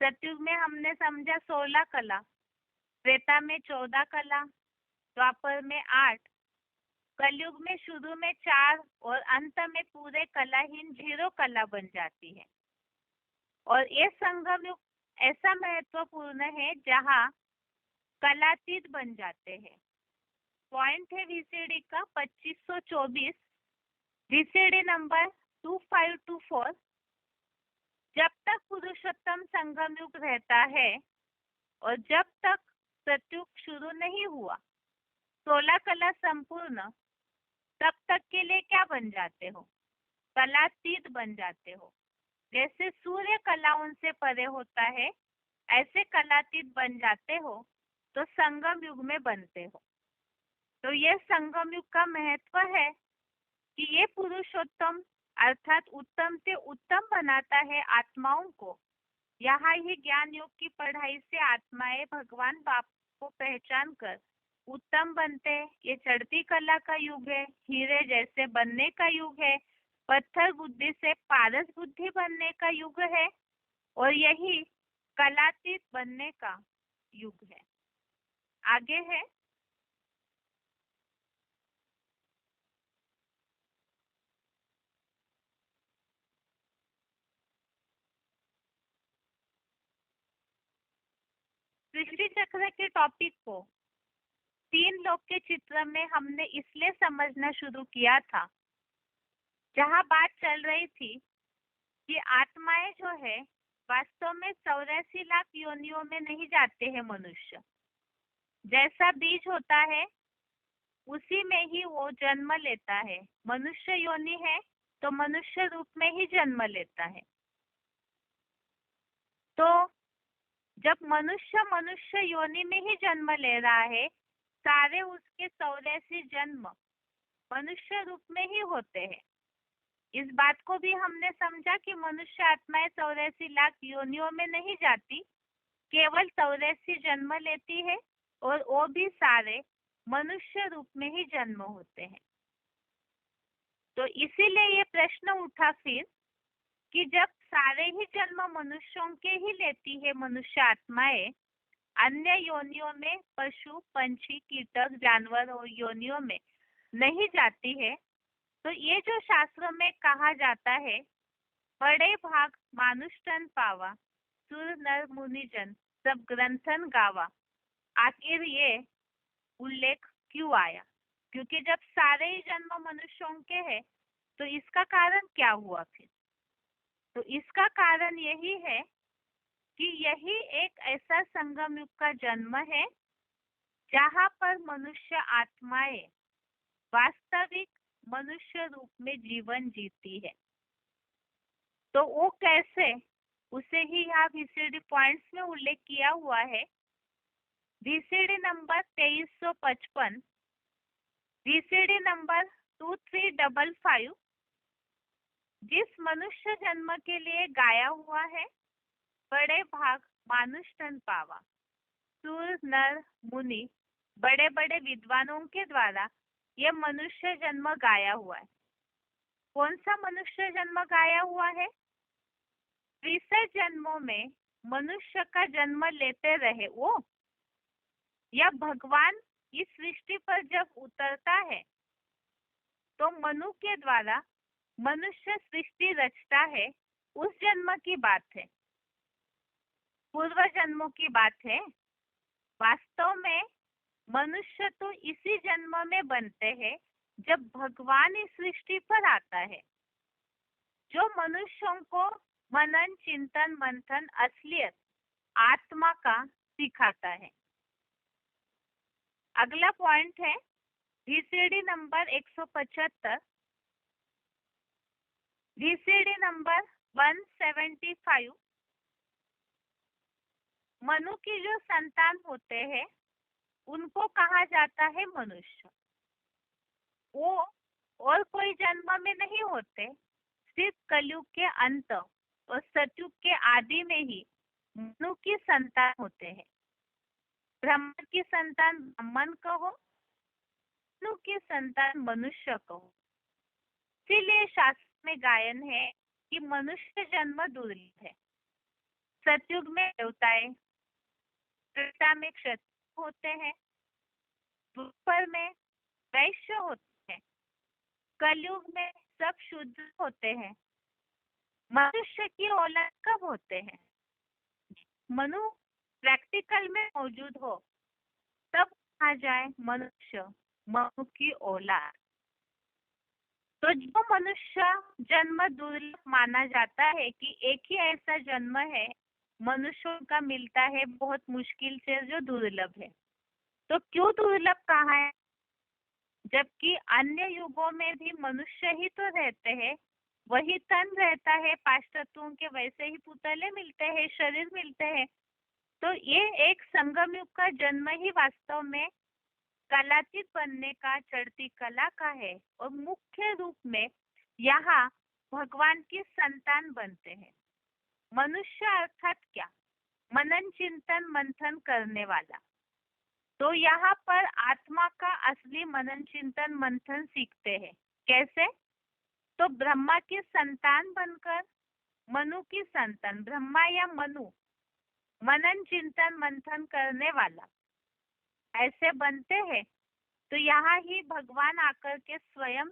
सतयुग में हमने समझा 16 कला, त्रेता में 14 कला, द्वापर में 8, कलयुग में शुरू में 4 और अंत में पूरे कलाहीन 0 कला बन जाती है। और ये संगम युग ऐसा महत्वपूर्ण है जहाँ कलातीत बन जाते हैं। पॉइंट है VCD का 2524, VCD नंबर 2524। जब तक पुरुषोत्तम संगम युग रहता है और जब तक सतयुग शुरू नहीं हुआ, 16 कला संपूर्ण, तब तक के लिए क्या बन जाते हो? कलातीत बन जाते हो। जैसे सूर्य कलाओं से परे होता है, ऐसे कलातीत बन जाते हो तो संगम युग में बनते हो। तो ये संगम युग का महत्व है कि ये पुरुषोत्तम अर्थात उत्तम से उत्तम बनाता है आत्माओं को। यहाँ ही ज्ञान योग की पढ़ाई से आत्माएं भगवान बाप को पहचान कर उत्तम बनते हैं। ये चढ़ती कला का युग है, हीरे जैसे बनने का युग है, पत्थर बुद्धि से पारस बुद्धि बनने का युग है, और यही कलातीत बनने का युग है। आगे है सृष्टि चक्र के टॉपिक को 3 लोक के चित्र में हमने इसलिए समझना शुरू किया था, जहाँ बात चल रही थी कि आत्माएं जो है वास्तव में 84 लाख योनियों में नहीं जाते हैं मनुष्य। जैसा बीज होता है उसी में ही वो जन्म लेता है। मनुष्य योनि है तो मनुष्य रूप में ही जन्म लेता है। तो जब मनुष्य मनुष्य योनि में ही जन्म ले रहा है, सारे उसके 84 जन्म मनुष्य रूप में ही होते हैं। इस बात को भी हमने समझा कि मनुष्य आत्माएं 84 लाख योनियों में नहीं जाती, केवल 84 जन्म लेती है, और वो भी सारे मनुष्य रूप में ही जन्म होते हैं। तो इसीलिए ये प्रश्न उठा फिर कि जब सारे ही जन्म मनुष्यों के ही लेती है मनुष्य आत्माएं, अन्य योनियों में पशु पंछी कीटक जानवर और योनियों में नहीं जाती है, तो ये जो शास्त्रों में कहा जाता है बड़े भाग मानुष तन पावा, सुर नर मुनिजन सब ग्रंथन गावा, आखिर ये उल्लेख क्यों आया? क्योंकि जब सारे ही जन्म मनुष्यों के हैं तो इसका कारण क्या हुआ फिर? तो इसका कारण यही है कि यही एक ऐसा संगम युग का जन्म है जहाँ पर मनुष्य आत्माएं वास्तविक मनुष्य रूप में जीवन जीती है। तो वो कैसे, उसे ही यहाँ VCD पॉइंट्स में उल्लेख किया हुआ है। VCD नंबर 2355, VCD नंबर 2355 जिस मनुष्य जन्म के लिए गाया हुआ है बड़े भाग मानुष तन पावा, सुर नर मुनि बड़े बड़े विद्वानों के द्वारा ये मनुष्य जन्म गाया हुआ है। कौन सा मनुष्य जन्म गाया हुआ है? 63 जन्मों में मनुष्य का जन्म लेते रहे वो, या भगवान इस सृष्टि पर जब उतरता है तो मनु के द्वारा मनुष्य सृष्टि रचता है, उस जन्म की बात है, पूर्व जन्मों की बात है। वास्तव में मनुष्य तो इसी जन्म में बनते हैं जब भगवान इस सृष्टि पर आता है, जो मनुष्यों को मनन चिंतन मंथन असलियत आत्मा का सिखाता है। अगला पॉइंट है VCD number 175, VCD number 175। Manu की जो संतान होते हैं उनको कहा जाता है मनुष्य। वो और कोई जन्म में नहीं होते, सिर्फ कलयुग के अंत और सतयुग के आदि में ही मनु की संतान होते हैं। ब्रह्मा की संतान ब्राह्मण कहो, मनु की संतान मनुष्य कहो। इसीलिए शास्त्र में गायन है कि मनुष्य जन्म दुर्लभ है। सतयुग में देवताएं, त्रेता में क्षत्रिय होते हैं, द्वापर में वैश्य होते हैं, कलयुग में सब शूद्र होते हैं। मनुष्य की औलाद कब होते हैं? मनु प्रैक्टिकल में मौजूद हो तब कहा जाए मनुष्य, मनु की औलाद। तो जो मनुष्य जन्म दुर्लभ माना जाता है कि एक ही ऐसा जन्म है मनुष्यों का मिलता है बहुत मुश्किल से, जो दुर्लभ है। तो क्यों दुर्लभ कहा है? जबकि अन्य युगों में भी मनुष्य ही तो रहते हैं, वही तन रहता है, पांच तत्वों के वैसे ही पुतले मिलते हैं, शरीर मिलते हैं। तो ये एक संगम युग का जन्म ही वास्तव में कलातीत बनने का, चढ़ती कला का है। और मुख्य रूप में यहाँ भगवान की संतान बनते हैं। मनुष्य अर्थात क्या? मनन चिंतन मंथन करने वाला। तो यहाँ पर आत्मा का असली मनन चिंतन मंथन सीखते हैं। कैसे? तो ब्रह्मा की संतान बनकर मनु की संतान, ब्रह्मा या मनु मनन चिंतन मंथन करने वाला ऐसे बनते हैं। तो यहाँ ही भगवान आकर के स्वयं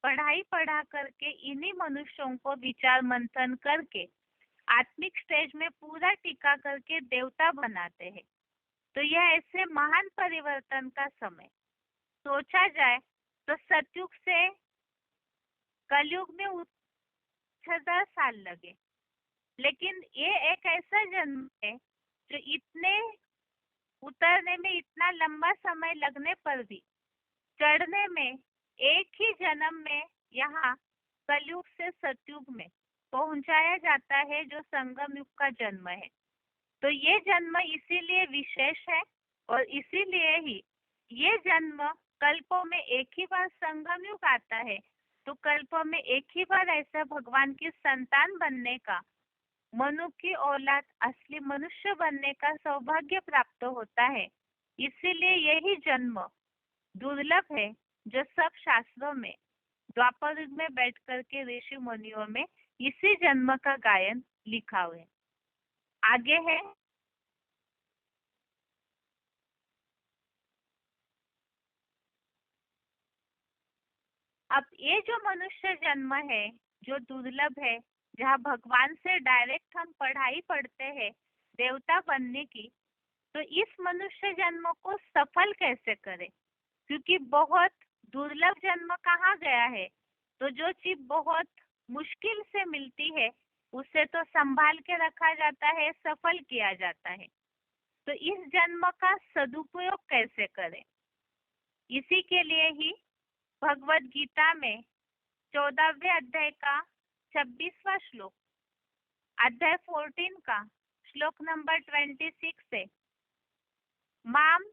पढ़ाई पढ़ा करके इन्हीं मनुष्यों को विचार मंथन करके आत्मिक स्टेज में पूरा टीका करके देवता बनाते हैं। तो यह ऐसे महान परिवर्तन का समय सोचा जाए तो सतयुग से कलयुग में 1000 साल लगे, लेकिन ये एक ऐसा जन्म है जो इतने उतरने में इतना लंबा समय लगने पर भी चढ़ने में एक ही जन्म में यहाँ कलयुग से सतयुग में पहुंचाया जाता है, जो संगम युग का जन्म है। तो ये जन्म इसीलिए विशेष है और इसीलिए ही ये जन्म कल्पों में एक ही बार संगम युग आता है। तो कल्पों में एक ही बार ऐसा भगवान की संतान बनने का, मनु की औलाद असली मनुष्य बनने का सौभाग्य प्राप्त होता है। इसीलिए यही जन्म दुर्लभ है, जो सब शास्त्रों में द्वापर युग में बैठ करके ऋषि मुनियों में इसी जन्म का गायन लिखा हुआ है। आगे है अब ये जो मनुष्य जन्म है जो दुर्लभ है, जहाँ भगवान से डायरेक्ट हम पढ़ाई पढ़ते हैं देवता बनने की, तो इस मनुष्य जन्म को सफल कैसे करें? क्योंकि बहुत दुर्लभ जन्म कहा गया है, तो जो चीज बहुत मुश्किल से मिलती है उसे तो संभाल के रखा जाता है, सफल किया जाता है। तो इस जन्म का सदुपयोग कैसे करें? इसी के लिए ही भगवत गीता में 14वें अध्याय का 26वां श्लोक, अध्याय 14 का श्लोक नंबर 26 से, माम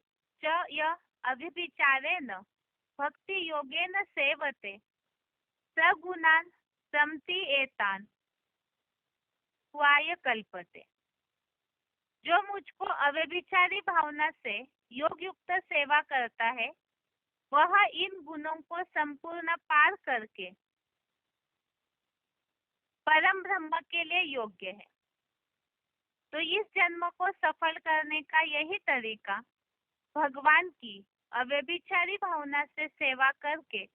च य अभिविचारेण भक्ति योगेन सेवते सगुणान समति एतान स्वाय कल्पते। जो मुझको अव्यभिचारी भावना से योग युक्त सेवा करता है वह इन गुणों को संपूर्ण पार करके परम ब्रह्म के लिए योग्य है। तो इस जन्म को सफल करने का यही तरीका भगवान की अव्यभिचारी भावना से सेवा करके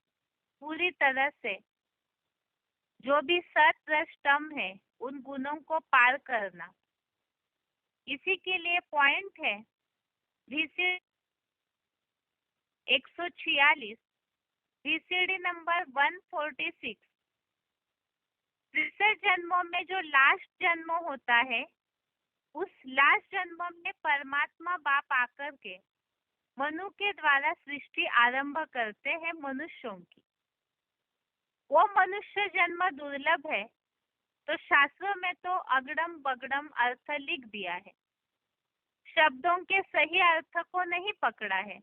पूरी तरह से जो भी सत रस तम है उन गुणों को पार करना। इसी के लिए पॉइंट है VCD 146, VCD नंबर 146। तीसरे जन्मों में जो लास्ट जन्म होता है, उस लास्ट जन्म में परमात्मा बाप आकर के मनु के द्वारा सृष्टि आरंभ करते हैं मनुष्यों की। वो मनुष्य जन्म दुर्लभ है, तो शास्त्रों में तो अगड़म बगड़म अर्थ लिख दिया है, शब्दों के सही अर्थ को नहीं पकड़ा है।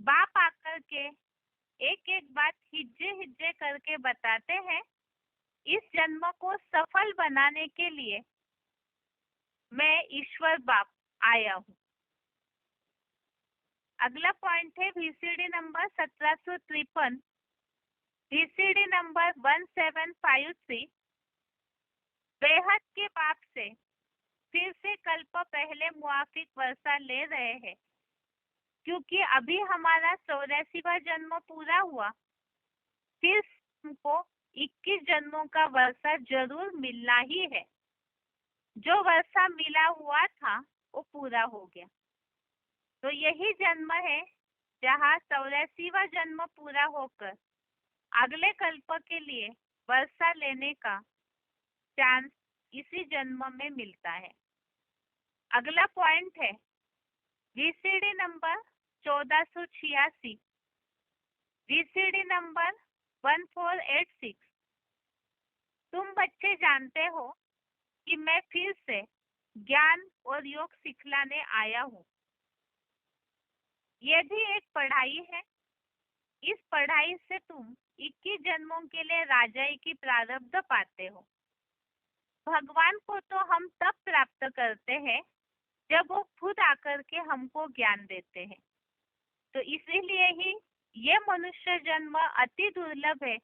बाप आकर के एक एक बात हिज्जे हिज्जे करके बताते हैं। इस जन्म को सफल बनाने के लिए मैं ईश्वर बाप आया हूँ। अगला पॉइंट है VCD नंबर 1753, VCD नंबर 1753। बेहद के बाप से फिर से कल्प पहले मुआफिक वर्षा ले रहे हैं, क्योंकि अभी हमारा 84वां जन्म पूरा हुआ। फिर हमको 21 जन्मों का वर्षा जरूर मिलना ही है। जो वर्षा मिला हुआ था वो पूरा हो गया, तो यही जन्म है जहाँ 84वां जन्म पूरा होकर अगले कल्प के लिए वर्षा लेने का चांस इसी जन्म में मिलता है। अगला पॉइंट है VCD नंबर 1486, VCD नंबर 1486। तुम बच्चे जानते हो कि मैं फिर से ज्ञान और योग सिखलाने आया हूँ। यह भी एक पढ़ाई है। इस पढ़ाई से तुम 21 जन्मों के लिए राजाई की प्रारब्ध पाते हो। भगवान को तो हम तब प्राप्त करते हैं जब वो खुद आकर के हमको ज्ञान देते हैं। तो इसीलिए ही ये मनुष्य जन्म अति दुर्लभ है,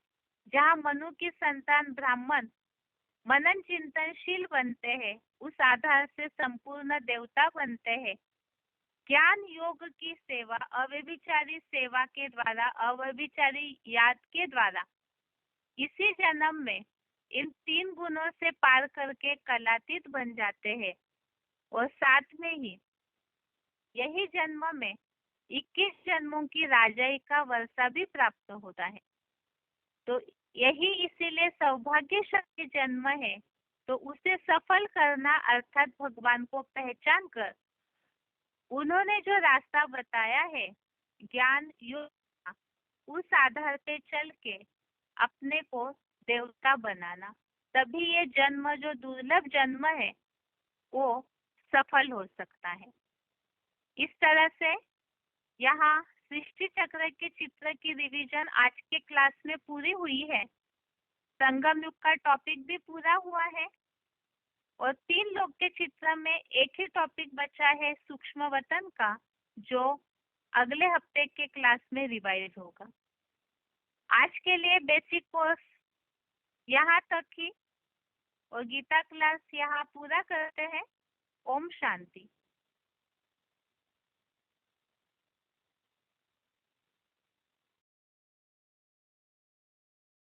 जहाँ मनु की संतान ब्राह्मण मनन चिंतनशील बनते हैं, उस आधार से संपूर्ण देवता बनते हैं। ज्ञान योग की सेवा अव्यभिचारी सेवा के द्वारा, अव्यभिचारी याद के द्वारा इसी जन्म में इन 3 गुणों से पार करके कलातीत बन जाते हैं, और साथ में ही यही जन्म में 21 जन्मों की राजाई का वर्षा भी प्राप्त होता है। तो यही इसीलिए सौभाग्यशाली जन्म है। तो उसे सफल करना अर्थात भगवान को पहचान कर उन्होंने जो रास्ता बताया है ज्ञान योग, उस आधार पे चल के अपने को देवता बनाना, तभी ये जन्म जो दुर्लभ जन्म है वो सफल हो सकता है। इस तरह से यहाँ सृष्टि चक्र के चित्र की रिवीजन आज के क्लास में पूरी हुई है। संगम युग का टॉपिक भी पूरा हुआ है, और 3 लोग के चित्र में एक ही टॉपिक बचा है सूक्ष्म वतन का, जो अगले हफ्ते के क्लास में रिवाइज होगा। आज के लिए बेसिक कोर्स यहाँ तक ही, और गीता क्लास यहाँ पूरा करते हैं। ओम शांति।